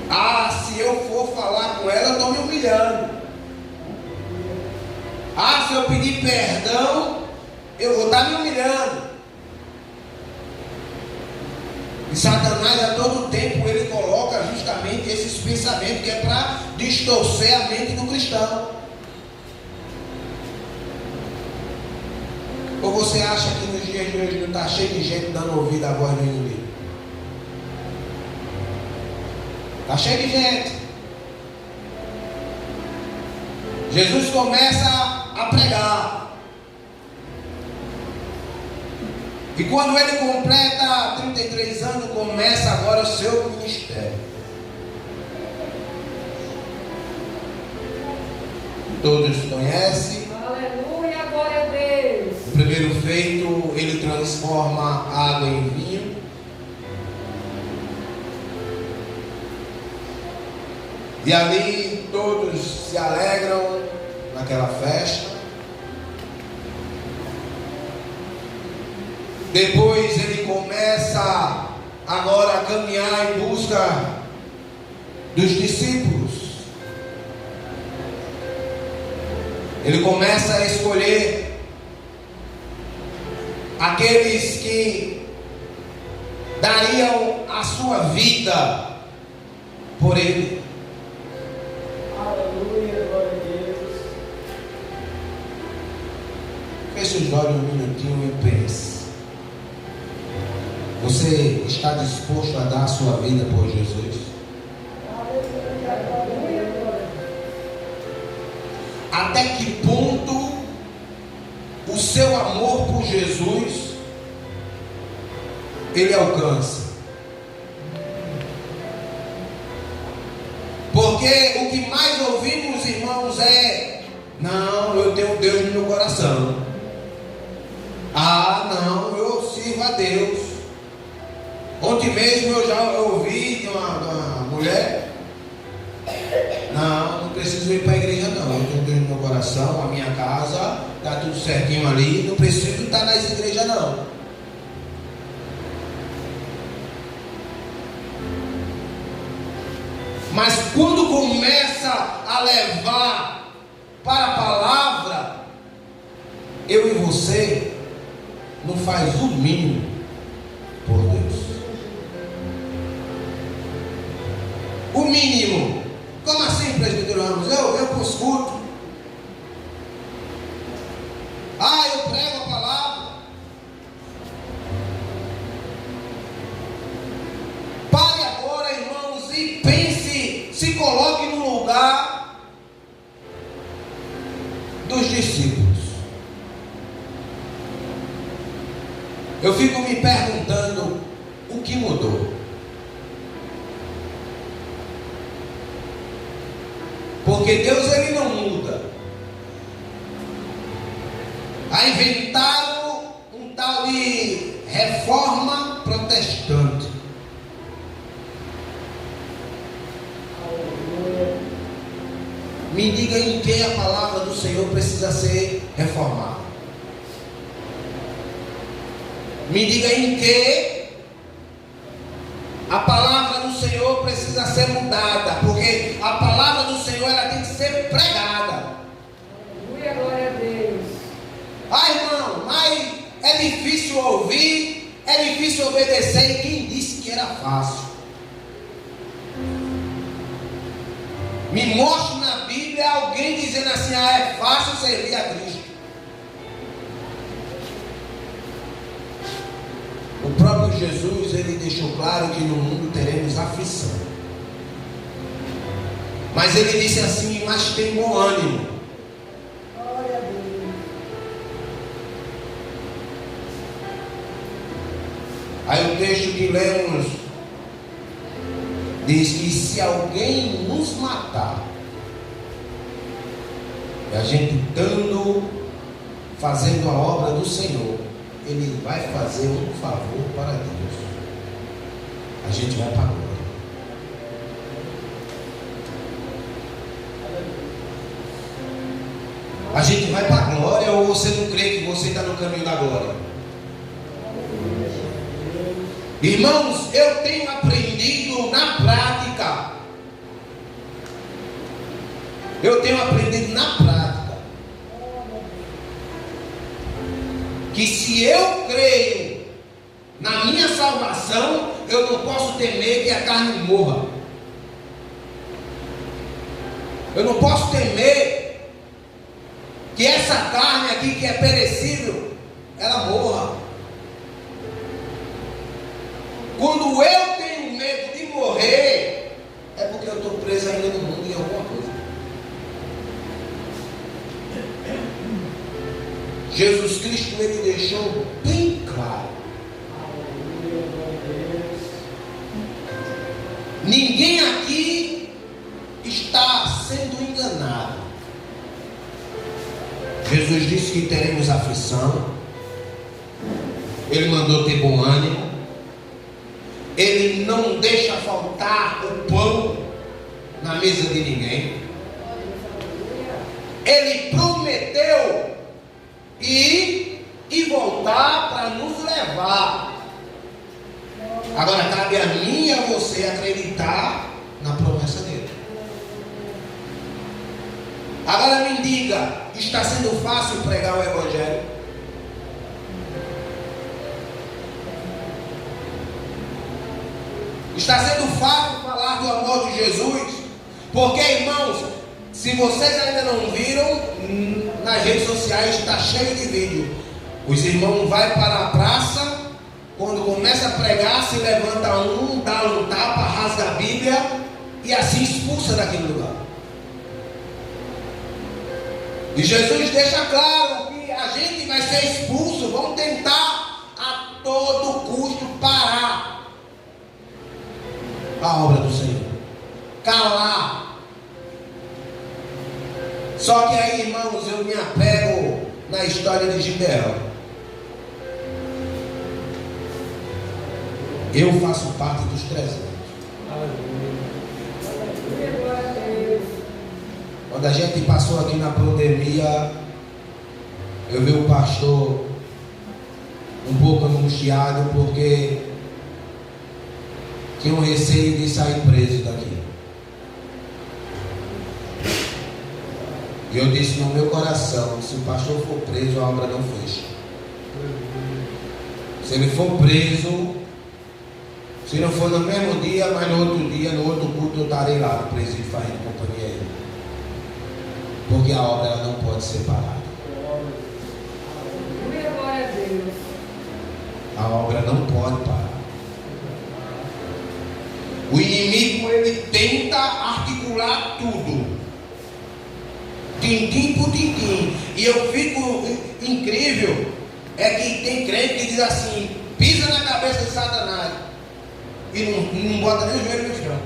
Ah, se eu for falar com ela, eu estou me humilhando. Ah, se eu pedir perdão, eu vou estar me humilhando. E Satanás a todo tempo ele coloca justamente esses pensamentos que é para distorcer a mente do cristão. Ou você acha que nos dias de hoje não está cheio de gente dando ouvido à voz do inimigo? Está cheio de gente. Jesus começa a pregar. E quando ele completa 33 anos, começa agora o seu ministério. Todos conhecem. Aleluia, glória a Deus. O primeiro feito, ele transforma água em vinho. E ali todos se alegram naquela festa. Depois ele começa agora a caminhar em busca dos discípulos. Ele começa a escolher aqueles que dariam a sua vida por ele. Aleluia, glória a Deus. Feche os olhos um minutinho e pense. Você está disposto a dar a sua vida por Jesus? Até que ponto o seu amor por Jesus ele alcança? Porque o que mais ouvimos, irmãos, é: não, eu tenho Deus no meu coração. Ah, não, eu sirvo a Deus. Ontem mesmo eu já ouvi de uma mulher: não preciso ir para a igreja não, eu tenho Deus no meu coração, a minha casa, está tudo certinho ali, não preciso estar nas igrejas não. Mas quando começa a levar para a palavra, eu e você não faz o mínimo por Deus. O mínimo. Como assim, presbítero Ramos? Eu escuto. Ah, eu prego a palavra. Pare agora, irmãos, e pense, se coloque no lugar dos discípulos. Eu fico me perguntando o que mudou. Porque Deus ele não muda. Aí inventaram um tal de reforma protestante. Me diga em que a palavra do Senhor precisa ser reformada. Me diga em que a palavra do Senhor precisa ser mudada, porque a palavra do Senhor ela tem que ser pregada. Aleluia, glória a Deus. Ah, irmão, mas é difícil ouvir, é difícil obedecer. E quem disse que era fácil? Me mostre na Bíblia alguém dizendo assim: ah, é fácil servir a Cristo. O próprio Jesus, ele deixou claro que no mundo teremos aflição. Mas ele disse assim: mas tem bom ânimo. Glória a Deus. Aí o texto que lemos diz que se alguém nos matar, e a gente fazendo a obra do Senhor, ele vai fazer um favor para Deus. A gente vai para a glória. A gente vai para a glória, ou você não crê que você está no caminho da glória? Irmãos, eu tenho aprendido na prática. Que se eu creio na minha salvação, eu não posso temer que a carne morra. Eu não posso temer que essa carne aqui que é perecível, ela morra. Quando eu tenho medo de morrer, é porque eu estou preso ainda no mundo em alguma coisa. Jesus Cristo, ele deixou bem claro: ninguém aqui está sendo enganado. Jesus disse que teremos aflição. Ele mandou ter bom ânimo. Ele não deixa faltar o pão na mesa de ninguém. Ele prometeu ir e voltar para nos levar. Agora cabe a mim e a você acreditar na promessa dele. Agora me diga, está sendo fácil pregar o Evangelho? Está sendo fácil falar do amor de Jesus? Porque, irmãos, se vocês ainda não viram, nas redes sociais está cheio de vídeo. Os irmãos vão para a praça, quando começa a pregar, se levanta um, dá um tapa, rasga a Bíblia e assim expulsa daquele lugar. E Jesus deixa claro que a gente vai ser expulso, vamos tentar a todo custo parar a obra do Senhor, calar. Só que aí, irmãos, eu me apego na história de Gideão. Eu faço parte dos 300. Quando a gente passou aqui na pandemia, eu vi o pastor um pouco angustiado porque tinha um receio de sair preso daqui. E eu disse no meu coração: se o pastor for preso, a obra não fecha. Se ele for preso, se não for no mesmo dia, mas no outro dia, no outro culto, eu estarei lá no presídio fazendo companhia a ele. Porque a obra ela não pode ser parada. A obra não pode parar. O inimigo, ele tenta articular tudo, tintim por tintim. E eu fico incrível, é que tem crente que diz assim: pisa na cabeça de Satanás, e não bota nem o joelho no chão,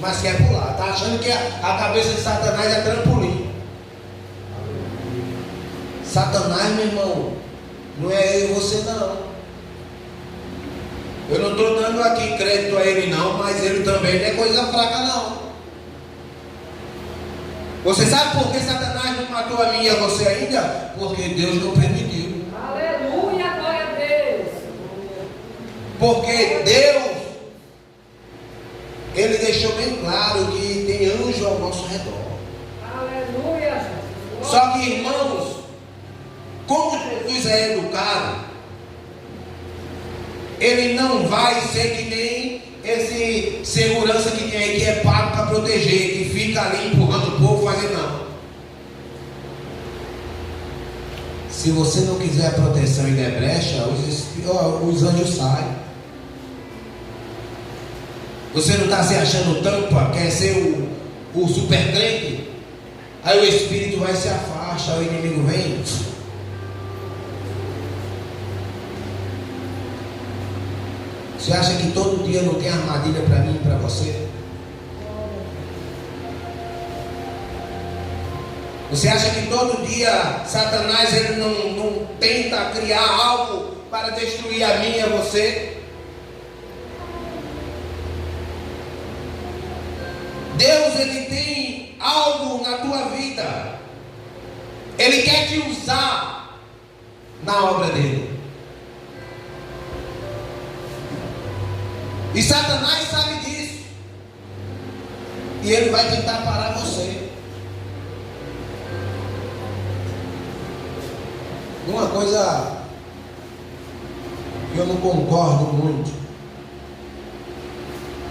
mas quer pular, está achando que a cabeça de Satanás é trampolim. Satanás, meu irmão, não é eu e você não. Eu não estou dando aqui crédito a ele não, mas ele também não é coisa fraca não. Você sabe por que Satanás não matou a mim e a você ainda? Porque Deus não permitiu. Aleluia, glória a Deus. Porque Deus, Ele deixou bem claro que tem anjo ao nosso redor. Aleluia, Jesus. Só que, irmãos, como Jesus é educado, Ele não vai ser que nem esse segurança que tem aí, que é pago para proteger, que fica ali empurrando o povo, fazendo não. Se você não quiser proteção e der brecha, os anjos saem. Você não está se achando tampa, quer ser o super crente? Aí o espírito vai se afasta, o inimigo vem. Você acha que todo dia não tem armadilha para mim e para você? Você acha que todo dia Satanás ele não tenta criar algo para destruir a mim e a você? Deus ele tem algo na tua vida. Ele quer te usar na obra dele. E Satanás sabe disso. E ele vai tentar parar você. Uma coisa que eu não concordo muito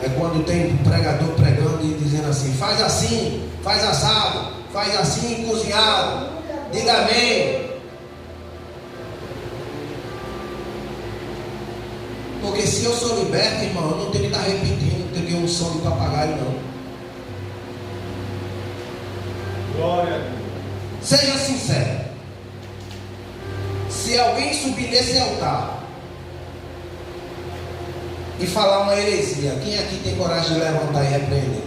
é quando tem pregador pregando e dizendo assim: faz assim, faz assado, faz assim cozinhado, diga amém. Porque se eu sou liberto, irmão, eu não tenho que estar repetindo, não tenho que ter um som de papagaio, não. Glória a Deus. Seja sincero. Se alguém subir nesse altar e falar uma heresia, quem aqui tem coragem de levantar e repreender?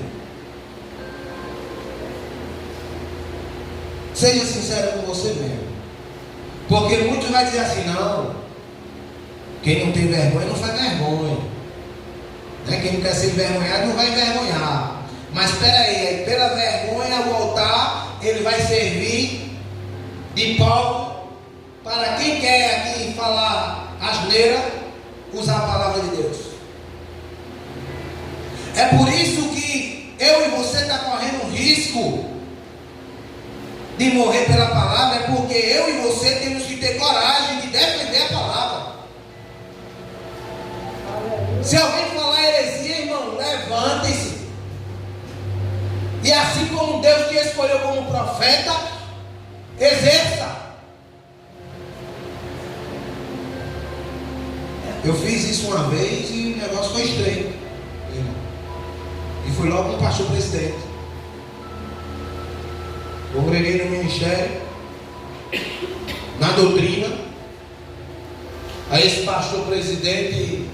Seja sincero com você mesmo. Porque muitos vão dizer assim: não, quem não tem vergonha não faz vergonha, né? Quem não quer ser envergonhado não vai envergonhar. Mas espera aí, pela vergonha o altar ele vai servir de palco para quem quer aqui falar asneira, usar a palavra de Deus. É por isso que eu e você está correndo risco de morrer pela palavra, é porque eu e você temos que ter coragem de defender a palavra. Se alguém falar heresia, irmão, levante-se. E assim como Deus te escolheu como profeta, exerça. Eu fiz isso uma vez e o negócio foi estreito, irmão. E fui logo com o pastor presidente. Congreguei no ministério, na doutrina. Aí esse pastor presidente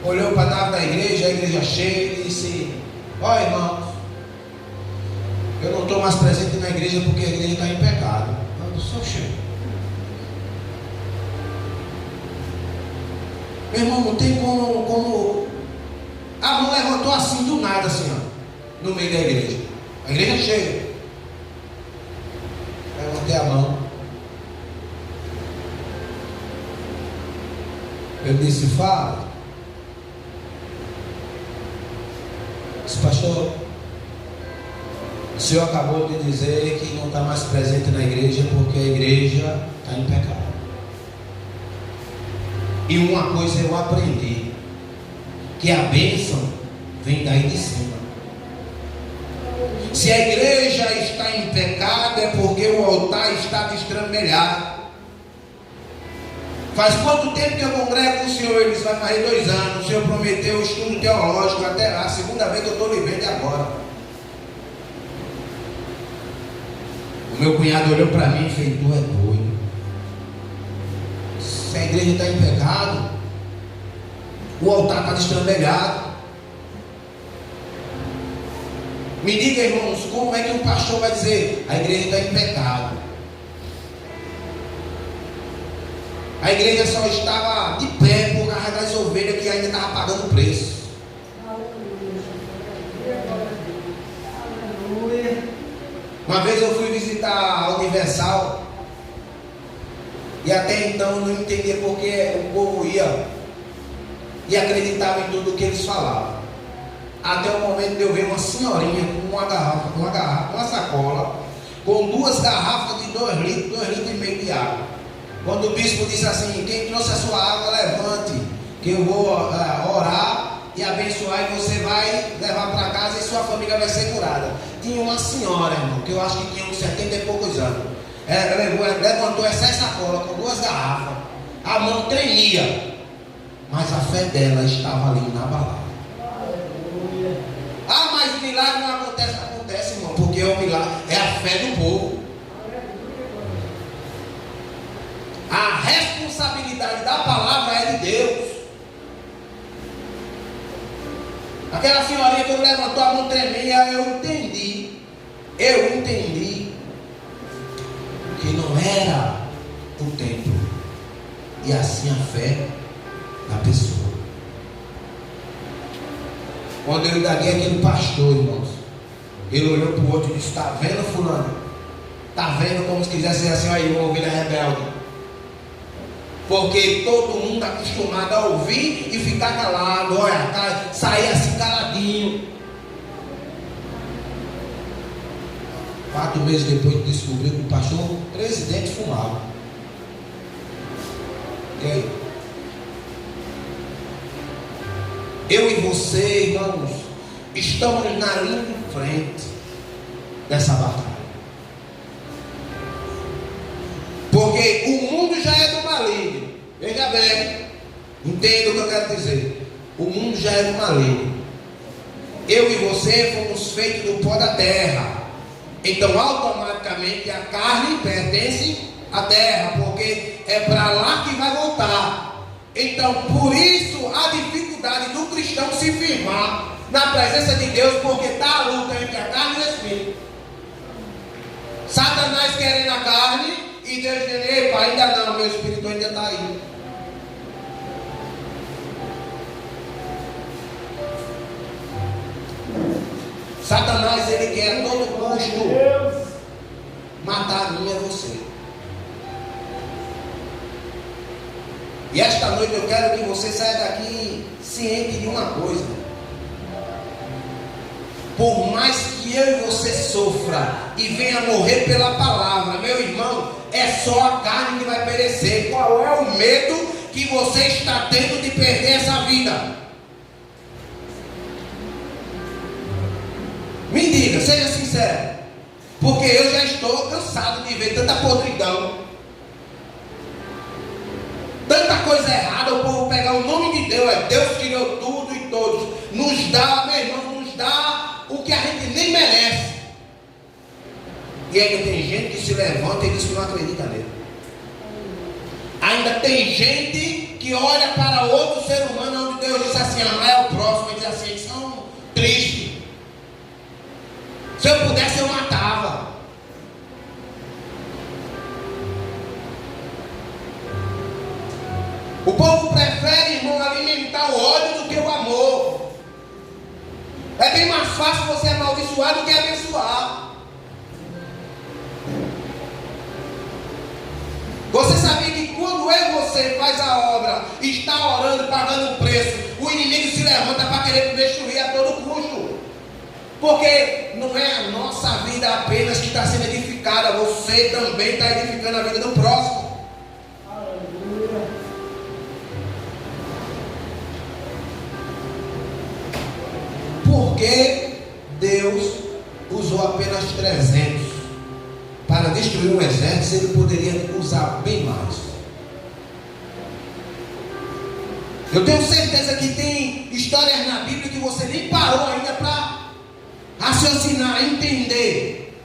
olhou para trás da igreja, a igreja cheia, e disse: ó, irmãos, eu não estou mais presente na igreja porque a igreja está em pecado. Eu sou cheio. Meu irmão, não tem como. A mão levantou assim do nada, assim, ó, no meio da igreja. A igreja cheia. Levantei a mão. Eu disse: fala. Disse: pastor, o senhor acabou de dizer que não está mais presente na igreja porque a igreja está em pecado. E uma coisa eu aprendi, que a bênção vem daí de cima. Se a igreja está em pecado, é porque o altar está destrambelhado. Faz quanto tempo que eu congrego com o senhor? Ele vai fazer 2 anos. O senhor prometeu o estudo teológico até lá. A segunda vez que eu estou lhe vendo agora. O meu cunhado olhou para mim e fez: tu é doido. Se a igreja está em pecado, o altar está destrambelhado. Me diga, irmãos, como é que um pastor vai dizer: a igreja está em pecado? A igreja só estava de pé por causa das ovelhas que ainda estavam pagando preço. Uma vez eu fui visitar a Universal e até então não entendia porque o povo ia e acreditava em tudo que eles falavam. Até o momento de eu ver uma senhorinha com uma sacola, com 2 garrafas de 2 litros, 2 litros e meio de água. Quando o bispo disse assim: quem trouxe a sua água, levante, que eu vou orar e abençoar, e você vai levar para casa e sua família vai ser curada. Tinha uma senhora, irmão, que eu acho que tinha uns 70 e poucos anos. Ela levantou essa sacola com 2 garrafas, a mão tremia, mas a fé dela estava ali inabalada. Ah, mas o milagre não acontece. Acontece, irmão, porque o milagre é a fé do povo. A responsabilidade da palavra é de Deus. Aquela senhorinha que levantou a mão tremia, eu entendi que não era o templo, e assim a fé da pessoa. Quando eu indaguei aquele pastor, irmãos, ele olhou para o outro e disse: está vendo, fulano? Está vendo? Como se quisesse dizer assim: aí, uma ovelha rebelde. Porque todo mundo está acostumado a ouvir e ficar calado. Olha, sair assim caladinho. 4 meses depois descobriu que o pastor presidente fumava. E aí? Eu e você, irmãos, estamos na linha de frente dessa batalha. Porque o mundo já é do maligno. Veja bem, entenda o que eu quero dizer. O mundo já é do maligno. Eu e você fomos feitos do pó da terra. Então automaticamente a carne pertence à terra, porque é para lá que vai voltar. Então por isso a dificuldade do cristão se firmar na presença de Deus, porque está a luta entre a carne e o espírito. Satanás querendo a carne e Deus dizendo: epa, ainda não, meu espírito ainda está aí. Satanás, ele quer a todo custo matar a mim e a você. E esta noite eu quero que você saia daqui ciente de uma coisa. por mais que eu e você sofra e venha morrer pela palavra, meu irmão, é só a carne que vai perecer. Qual é o medo que você está tendo de perder essa vida? Me diga, seja sincero, porque eu já estou cansado de ver tanta podridão, tanta coisa errada. O povo pegar o nome de Deus, Deus criou tudo e todos, nos dá, meu irmão, nos dá o que a gente nem merece. E ainda tem gente que se levanta e diz que não acredita nele. Ainda tem gente que olha para outro ser humano, onde Deus diz assim, ah, é o próximo, e diz assim, eles são tristes. Se eu pudesse, eu matava. O povo prefere, irmão, alimentar o ódio do que o amor. É bem mais fácil você amaldiçoar do que abençoar. Você sabia que quando eu e você faz a obra, está orando, pagando o preço, o inimigo se levanta para querer destruir a todo custo? Porque não é a nossa vida apenas que está sendo edificada, você também está edificando a vida do próximo. Porque Deus usou apenas 300 para destruir um exército, ele poderia usar bem mais. Eu tenho certeza que tem histórias na Bíblia que você nem parou ainda para raciocinar, entender.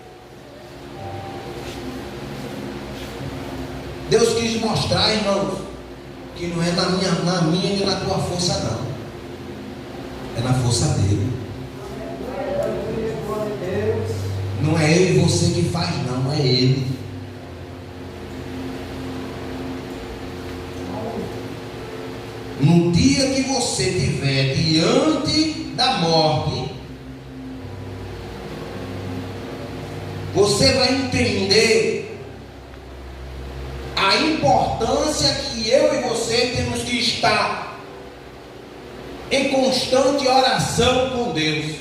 Deus quis mostrar, irmãos, que não é na minha e na tua força, não. É na força dele. Não é eu e você que faz, não, é ele. No dia que você estiver diante da morte, você vai entender a importância que eu e você temos que estar em constante oração com Deus,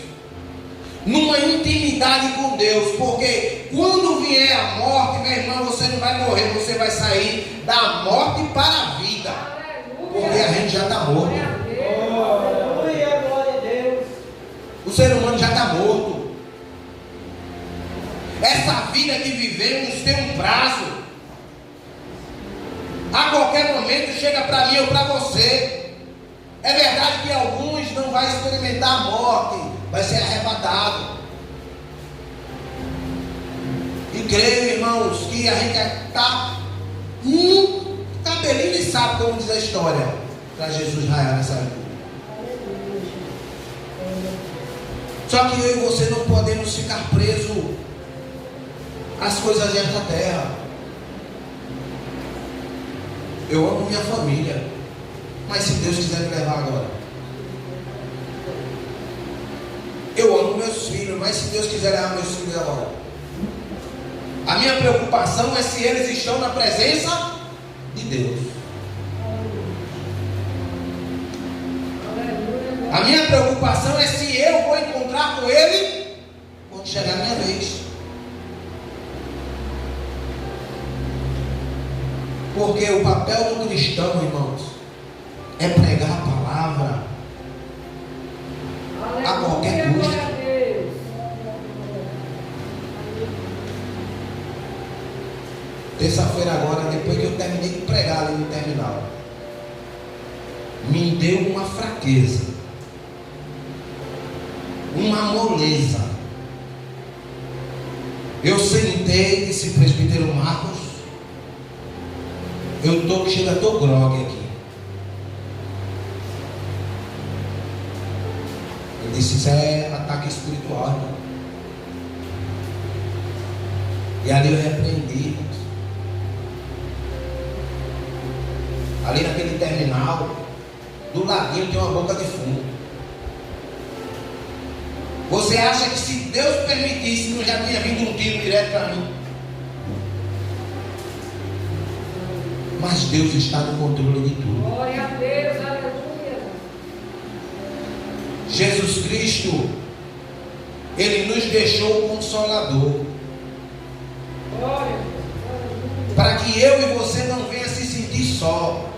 numa intimidade com Deus, porque quando vier a morte, meu irmão, você não vai morrer, você vai sair da morte para a vida, porque a gente já está morto. O ser humano já está morto. Essa vida que vivemos tem um prazo. A qualquer momento chega para mim ou para você. É verdade que alguns não vão experimentar a morte, vai ser arrebatado. E creio, irmãos, que a gente está cabelinho de sapo, como diz a história, para Jesus raiar nessa vida. Só que eu e você não podemos ficar presos às coisas desta terra. Eu amo minha família, mas se Deus quiser me levar agora. Eu amo meus filhos, mas se Deus quiser levar meus filhos agora. A minha preocupação é se eles estão na presença de Deus. A minha preocupação é se eu vou encontrar com ele quando chegar a minha vez. Porque o papel do cristão, irmãos, é pregar a palavra a qualquer custo. Terça-feira agora, depois que eu terminei de pregar ali no terminal, me deu uma fraqueza, uma moleza. Eu sentei e disse, presbítero Marcos, eu estou grogue aqui. Ele disse, isso é ataque espiritual, irmão. E ali eu repreendi. Ali naquele terminal, do ladinho tem uma boca de fumo. Você acha que se Deus permitisse, não já tinha vindo um tiro direto para mim? Mas Deus está no controle de tudo. Glória a Deus, aleluia. Jesus Cristo Ele nos deixou o Consolador. Para que eu e você não venha se sentir só.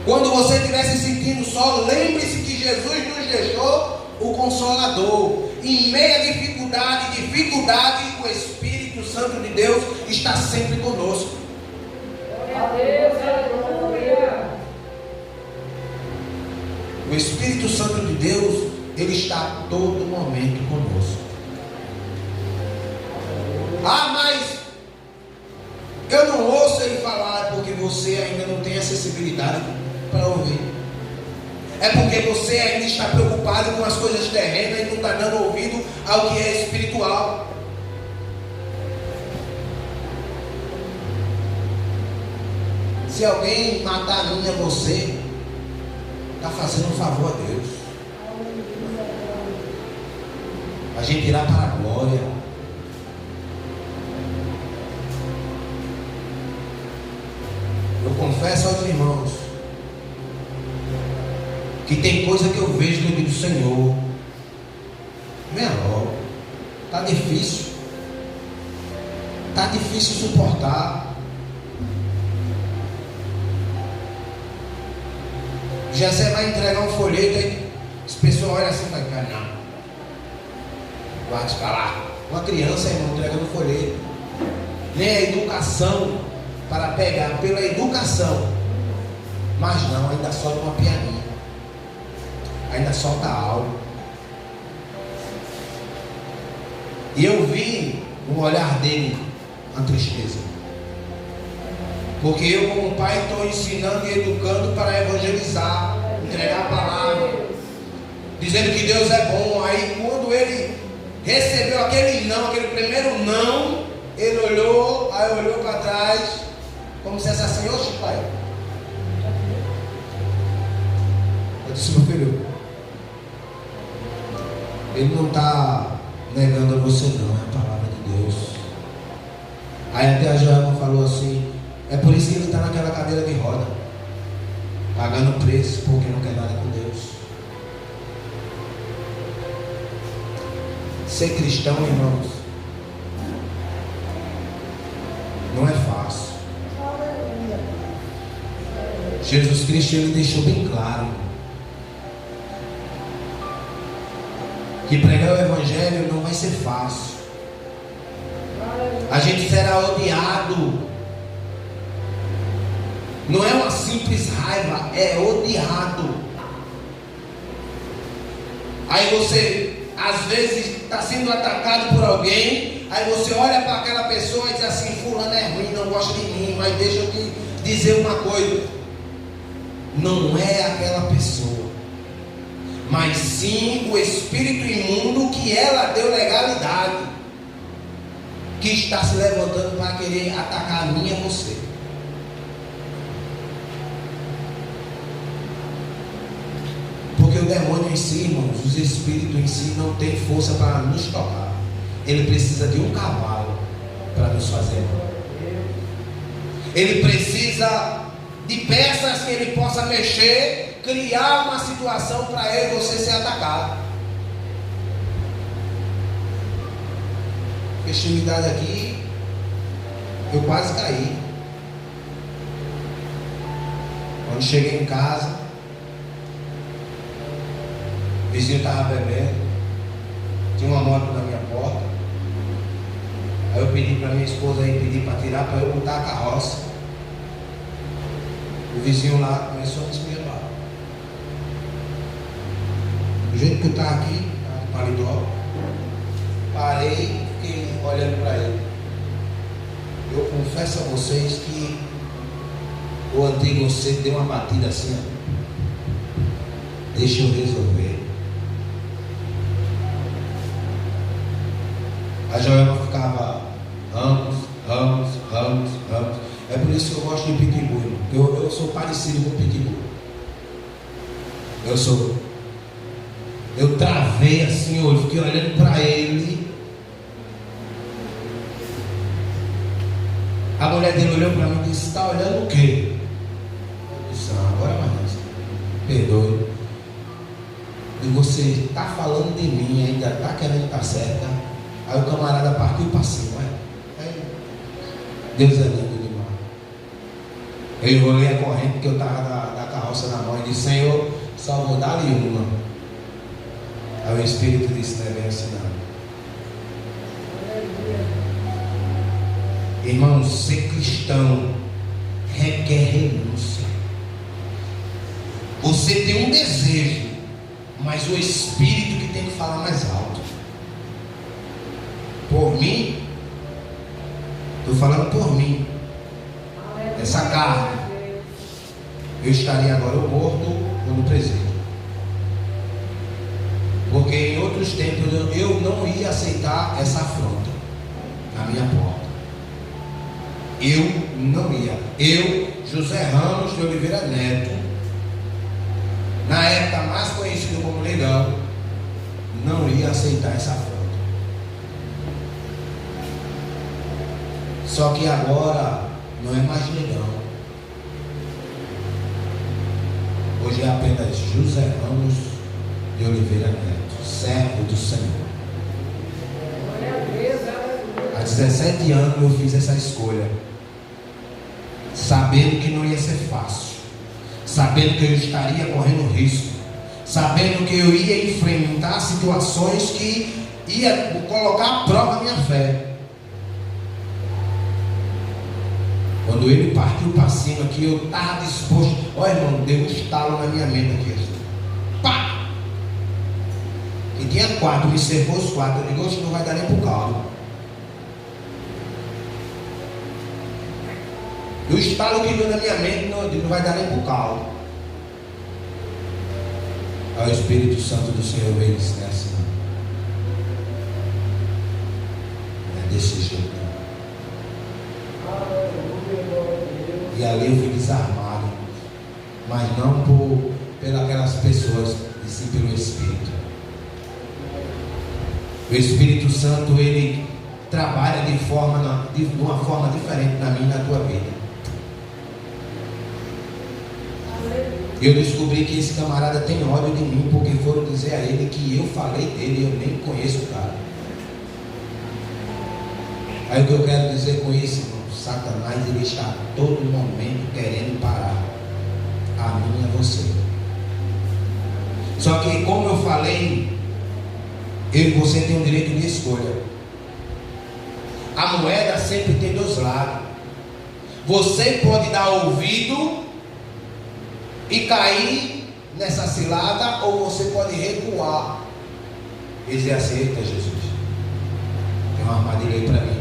Quando você estiver se sentindo só, lembre-se que Jesus nos deixou o Consolador. Em meia dificuldade, o Espírito Santo de Deus está sempre conosco. O Espírito Santo de Deus, ele está a todo momento conosco. Ah, mas eu não ouço ele falar porque você ainda não tem acessibilidade para ouvir. É porque você ainda está preocupado com as coisas terrenas e não está dando ouvido ao que é espiritual. Se alguém matar a mim e a você, está fazendo um favor a Deus. A gente irá para a glória. Eu confesso aos irmãos que tem coisa que eu vejo no dia do Senhor. Venha logo. Está difícil. Está difícil suportar. Jessé vai entregar um folheto e as pessoas olham assim e falam, cara, não. Guarde para lá. Uma criança, irmão, entregando um folheto. Nem a educação para pegar pela educação. Mas não, ainda solta uma piadinha. Ainda solta algo. E eu vi no olhar dele a tristeza. Porque eu, como pai, estou ensinando e educando para evangelizar, entregar a palavra, dizendo que Deus é bom. Aí quando ele recebeu aquele não, aquele primeiro não, ele olhou, aí olhou para trás, como se fosse assim, oxe pai. Eu disse, meu filho, ele não está negando a você não, é a palavra de Deus. Aí até a Joelma falou assim, é por isso que ele está naquela cadeira de roda, pagando preço, porque não quer nada com Deus. Ser cristão, irmãos, não é fácil. Jesus Cristo, ele deixou bem claro que pregar o Evangelho não vai ser fácil. A gente será odiado. Não é uma simples raiva, é odiado. Aí você, às vezes, está sendo atacado por alguém. Aí você olha para aquela pessoa e diz assim, fulano é ruim, não gosta de mim. Mas deixa eu te dizer uma coisa. Não é aquela pessoa, mas sim o espírito imundo que ela deu legalidade, que está se levantando para querer atacar a mim e a você. Porque o demônio em si, irmãos, os espíritos em si não tem força para nos tocar. Ele precisa de um cavalo para nos fazer mal. Ele precisa de peças que ele possa mexer, criar uma situação para ele e você ser atacado. Festividade aqui, eu quase caí. Quando cheguei em casa, o vizinho estava bebendo, tinha uma moto na minha porta. Aí eu pedi para minha esposa aí, pedi para tirar, para eu botar a carroça. O vizinho lá começou a me espetar. Do jeito que eu estava aqui, no paletó, parei e fiquei olhando para ele. Eu confesso a vocês que o antigo você deu uma batida assim, ó. Deixa eu resolver. A Joelma ficava ramos. É por isso que eu gosto de pitbull. Eu sou parecido com pitbull. Eu travei assim, eu fiquei olhando para ele. A mulher dele olhou para mim e disse, está olhando o quê? Eu disse, agora mais, perdoe. e você está falando de mim, ainda está querendo estar certa. Aí o camarada partiu para cima. Aí, Deus é lindo demais. Eu enrolei a corrente porque eu estava da carroça na mão e disse: Senhor, só vou dar-lhe uma. Aí o Espírito disse: não é bem assim não. Irmão, ser cristão requer renúncia. Você tem um desejo, mas o Espírito que tem que falar mais alto. Por mim, estou falando por mim, essa carne, eu estaria agora ou morto ou no presídio. Porque em outros tempos eu não ia aceitar essa afronta na minha porta. Eu não ia. Eu, José Ramos de Oliveira Neto, na época mais conhecido como Legal, não ia aceitar essa afronta. Só que agora não é mais Legal. Hoje é apenas José Ramos de Oliveira Neto, servo do Senhor. Há 17 anos eu fiz essa escolha, sabendo que não ia ser fácil, sabendo que eu estaria correndo risco, sabendo que eu ia enfrentar situações que ia colocar à prova a minha fé. Quando ele partiu para cima, que eu estava disposto, olha irmão, deu um estalo na minha mente aqui, pá! E tinha 4, me cercou os 4, eu digo: hoje não vai dar nem para o caldo. E o estalo que veio na minha mente, não vai dar nem para o caldo. Aí o Espírito Santo do Senhor veio e disse: não é assim não é desse jeito não. E ali eu fui desarmado, mas não pelas pessoas, e sim pelo Espírito. O Espírito Santo, ele trabalha de uma forma diferente na minha e na tua vida. Eu descobri que esse camarada tem ódio de mim, porque foram dizer a ele que eu falei dele e eu nem conheço o cara. Aí o que eu quero dizer com isso, irmão? Satanás, ele está a todo momento querendo parar a mim e a você. Só que, como eu falei, eu e você tem o direito de escolha. A moeda sempre tem dois lados. Você pode dar ouvido e cair nessa cilada, ou você pode recuar e dizer: aceita, Jesus, tem uma armadilha aí para mim.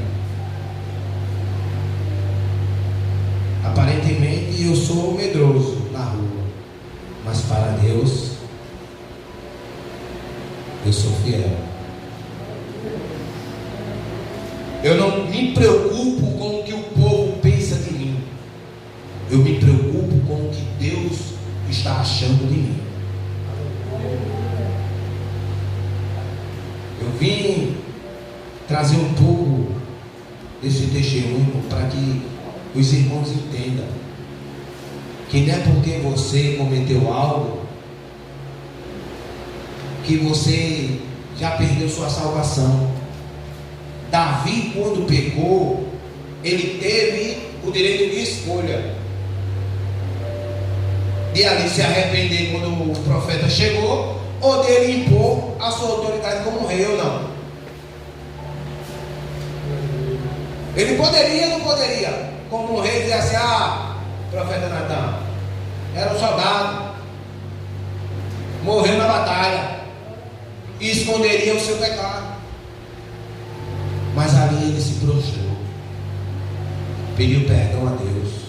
Aparentemente eu sou medroso na rua, mas para Deus eu sou fiel. Eu não me preocupo com o que o povo pensa de mim, eu me preocupo com o que Deus está achando de mim. Eu vim trazer um pouco desse testemunho para que os irmãos entendam que não é porque você cometeu algo que você já perdeu sua salvação. Davi, quando pecou, ele teve o direito de escolha, de ali se arrepender quando o profeta chegou, ou dele impor a sua autoridade como rei ou não. Ele poderia ou não poderia, como um rei, dizer assim: ah, profeta Natan era um soldado, morreu na batalha, e esconderia o seu pecado. Mas ali ele se prostrou, pediu perdão a Deus.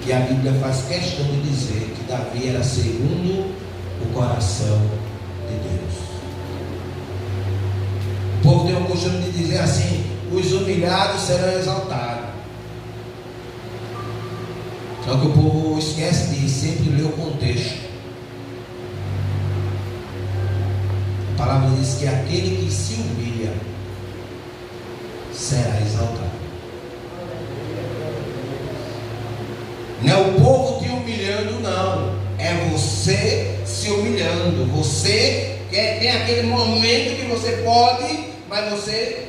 E a Bíblia faz questão de dizer que Davi era segundo o coração de Deus. O povo tem o costume de dizer assim: os humilhados serão exaltados. Só que o povo esquece de sempre ler o contexto. A palavra diz que aquele que se humilha será exaltado. Não é o povo te humilhando, não. É é você se humilhando. Você tem aquele momento que você pode, mas você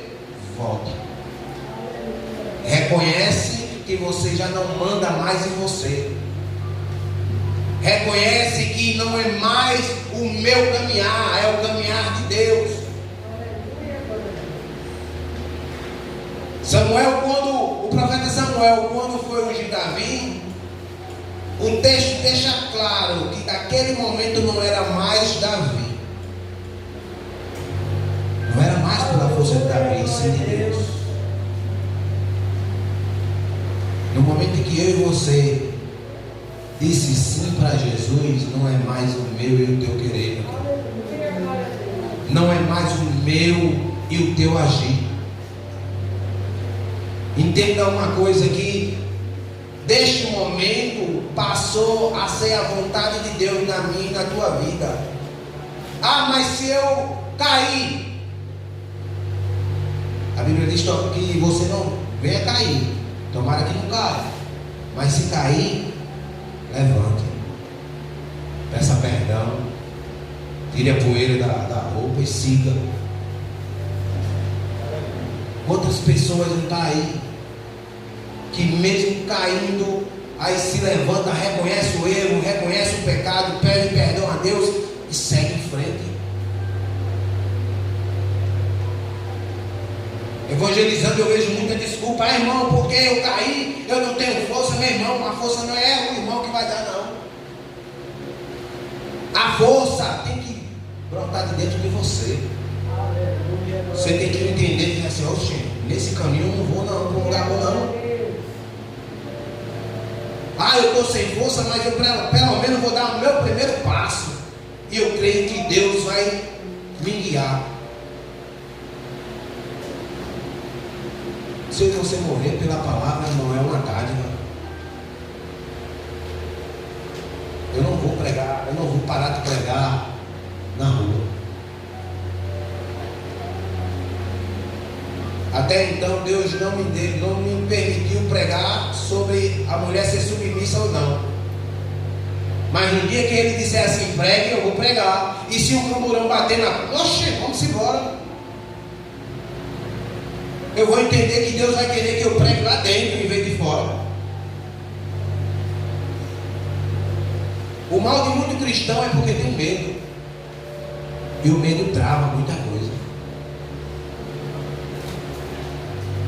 volta. Reconhece que você já não manda mais em você. Reconhece que não é mais o meu caminhar, é o caminhar de Deus. O profeta Samuel, quando foi ungir Davi, o texto deixa claro que naquele momento não era mais Davi. Não era mais pela força de Davi, sim de Deus. No momento em que eu e você disse sim para Jesus, não é mais o meu e o teu querer. Não é mais o meu e o teu agir. Entenda uma coisa, que deste momento passou a ser a vontade de Deus na minha e na tua vida. Ah, mas se eu cair, a Bíblia diz que você não venha cair. Tomara que não caia. Mas se cair, levante, peça perdão, tire a poeira da roupa e siga. Quantas pessoas não estão aí, que mesmo caindo, aí se levanta, reconhece o erro, reconhece o pecado, pede perdão a Deus e segue em frente. Evangelizando, eu vejo muita desculpa. Ah, irmão, porque eu caí, eu não tenho força. Meu irmão, a força não é o irmão que vai dar, não. A força tem que brotar de dentro de você. Você tem que entender que assim, oxe, nesse caminho eu não vou não, para um lugar bom não. Ah, eu estou sem força, mas eu pelo menos vou dar o meu primeiro passo. E eu creio que Deus vai me guiar. Se você morrer pela palavra, não é uma dádiva. Eu não vou pregar, eu não vou parar de pregar na rua. Até então Deus não me permitiu pregar sobre a mulher ser submissa ou não. Mas no dia que Ele disser assim, pregue, eu vou pregar. E se o camburão bater na... Oxe, vamos embora. Eu vou entender que Deus vai querer que eu pregue lá dentro em vez de fora. O mal de muito cristão é porque tem medo. E o medo trava muita coisa.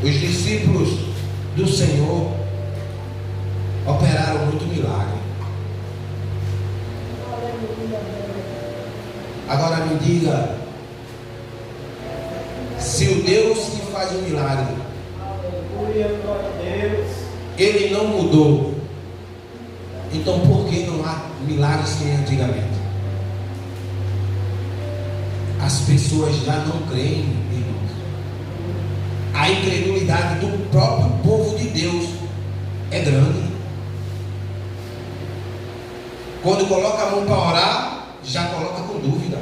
Os discípulos do Senhor operaram muito milagre. Agora me diga, se o Deus que faz o milagre, Ele não mudou, então por que não há milagres que nem antigamente? As pessoas já não creem, irmãos. A incredulidade do próprio povo de Deus é grande. Quando coloca a mão para orar, já coloca com dúvida.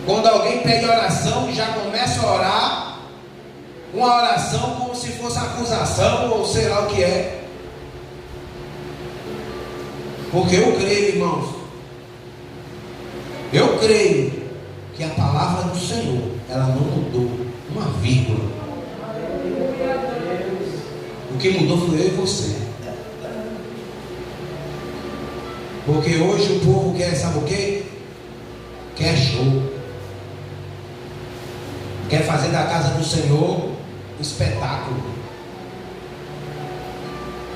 Quando alguém pede oração, já começa a orar uma oração como se fosse acusação ou sei lá o que é. Porque eu creio, irmãos, eu creio que a palavra do Senhor, ela não mudou uma vírgula. O que mudou foi eu e você. Porque hoje o povo quer, sabe o quê? Quer show. Quer fazer da casa do Senhor um espetáculo.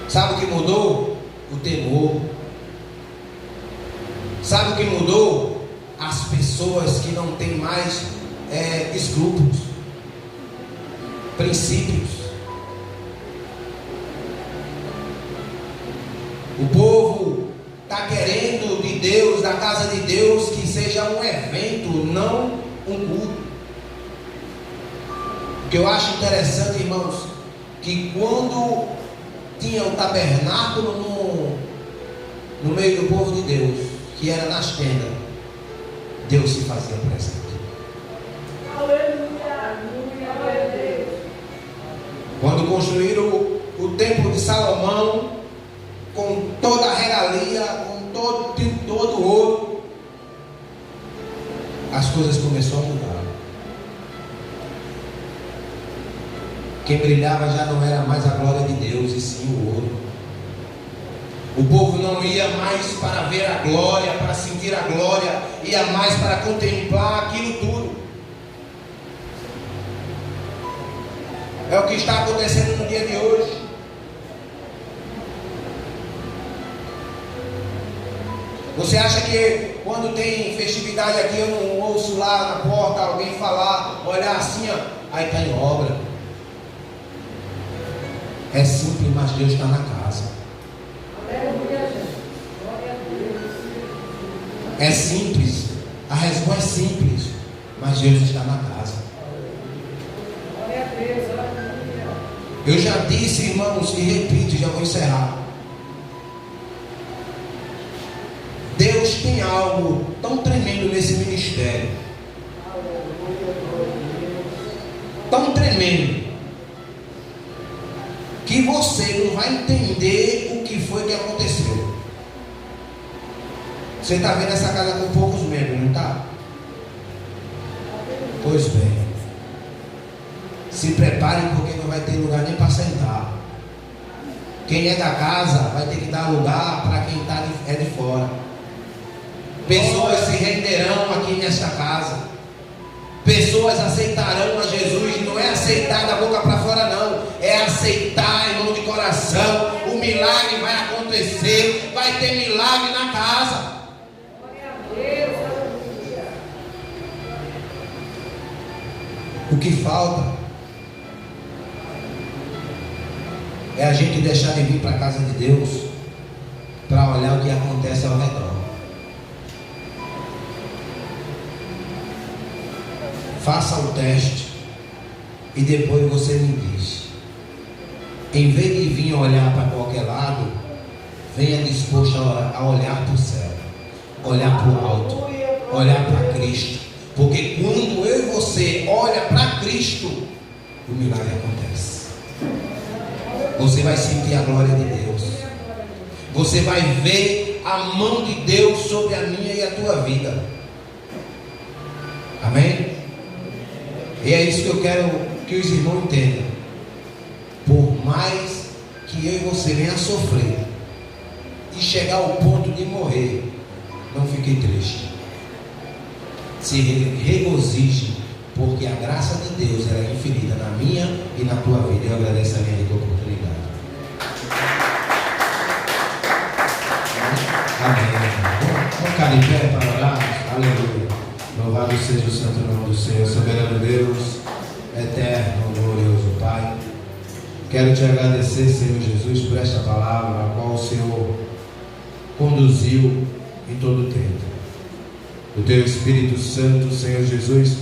Sabe o que mudou? O temor. Sabe o que mudou? As pessoas que não têm mais escrúpulos, princípios. O povo está querendo de Deus, da casa de Deus, que seja um evento, não um culto. O que eu acho interessante, irmãos, que quando tinha o tabernáculo no meio do povo de Deus, que era nas tendas, Deus se fazia presente. Quando construíram o templo de Salomão, com toda a regalia, com todo o ouro, as coisas começaram a mudar. Quem brilhava já não era mais a glória de Deus, e sim o ouro. O povo não ia mais para ver a glória, para sentir a glória, ia mais para contemplar aquilo tudo. É o que está acontecendo no dia de hoje. Você acha que quando tem festividade aqui eu não ouço lá na porta alguém falar, olhar assim, ó, aí está em obra? É simples, mas Deus está na casa. É simples, a resposta é simples, mas Deus está na casa. Eu já disse, irmãos, e repito, já vou encerrar. Deus tem algo tão tremendo nesse ministério, tão tremendo, que você não vai entender o que foi que aconteceu. Você está vendo essa casa com poucos membros, não está? Pois bem, se preparem, porque não vai ter lugar nem para sentar. Quem é da casa vai ter que dar lugar para quem é de fora. Pessoas se renderão aqui nesta casa. Pessoas aceitarão a Jesus. Não é aceitar da boca para fora, não. É aceitar, irmão, de coração. O milagre vai acontecer. Vai ter milagre na casa. O que falta é a gente deixar de vir para a casa de Deus para olhar o que acontece ao redor. Faça o teste e depois você me diz. Em vez de vir olhar para qualquer lado, venha disposto a olhar para o céu, olhar para o alto, olhar para Cristo. Porque quando eu e você olha para Cristo, o milagre acontece. Você vai sentir a glória de Deus. Você vai ver a mão de Deus sobre a minha e a tua vida. Amém? E é isso que eu quero que os irmãos entendam. Por mais que eu e você venha sofrer e chegar ao ponto de morrer, não fique triste. Se regozije, porque a graça de Deus é infinita na minha e na tua vida. Eu agradeço a minha rica oportunidade. Amém. Vamos ficar de pé para orar. Aleluia. Louvado seja o santo nome do Senhor, soberano Deus, eterno, glorioso Pai. Quero te agradecer, Senhor Jesus, por esta palavra, a qual o Senhor conduziu em todo o tempo. O teu Espírito Santo, Senhor Jesus,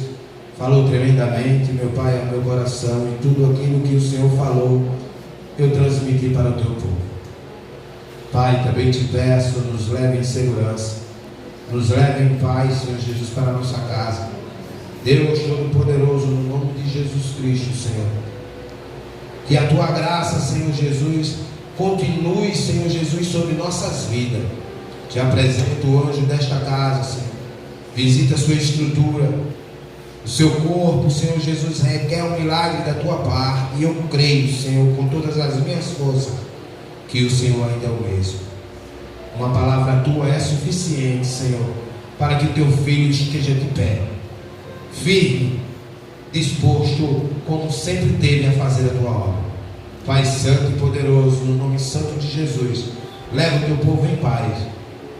falou tremendamente, meu Pai, ao meu coração, e tudo aquilo que o Senhor falou, eu transmiti para o teu povo. Pai, também te peço, nos leve em segurança, nos leve em paz, Senhor Jesus, para a nossa casa. Deus Todo-Poderoso, no nome de Jesus Cristo, Senhor, que a tua graça, Senhor Jesus, continue, Senhor Jesus, sobre nossas vidas. Te apresento o anjo desta casa, Senhor. Visita a sua estrutura, o seu corpo, Senhor Jesus, requer um milagre da tua parte. E eu creio, Senhor, com todas as minhas forças, que o Senhor ainda é o mesmo. Uma palavra tua é suficiente, Senhor, para que o teu filho esteja de pé, firme, disposto, como sempre teve a fazer a tua obra. Pai santo e poderoso, no nome santo de Jesus, leva o teu povo em paz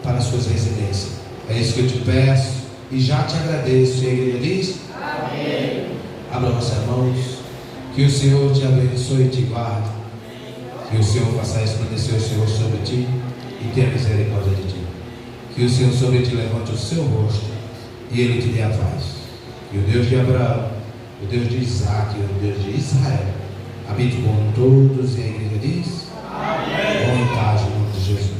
para as suas residências. É isso que eu te peço e já te agradeço. E a igreja diz: amém. Abra vossas mãos. Que o Senhor te abençoe e te guarde. Que o Senhor faça resplandecer o Senhor sobre ti e tenha misericórdia de ti. Que o Senhor sobre ti levante o seu rosto e Ele te dê a paz. Que o Deus de Abraão, o Deus de Isaac e o Deus de Israel habite com todos. E a igreja diz: amém. Vão em paz, em nome de Jesus.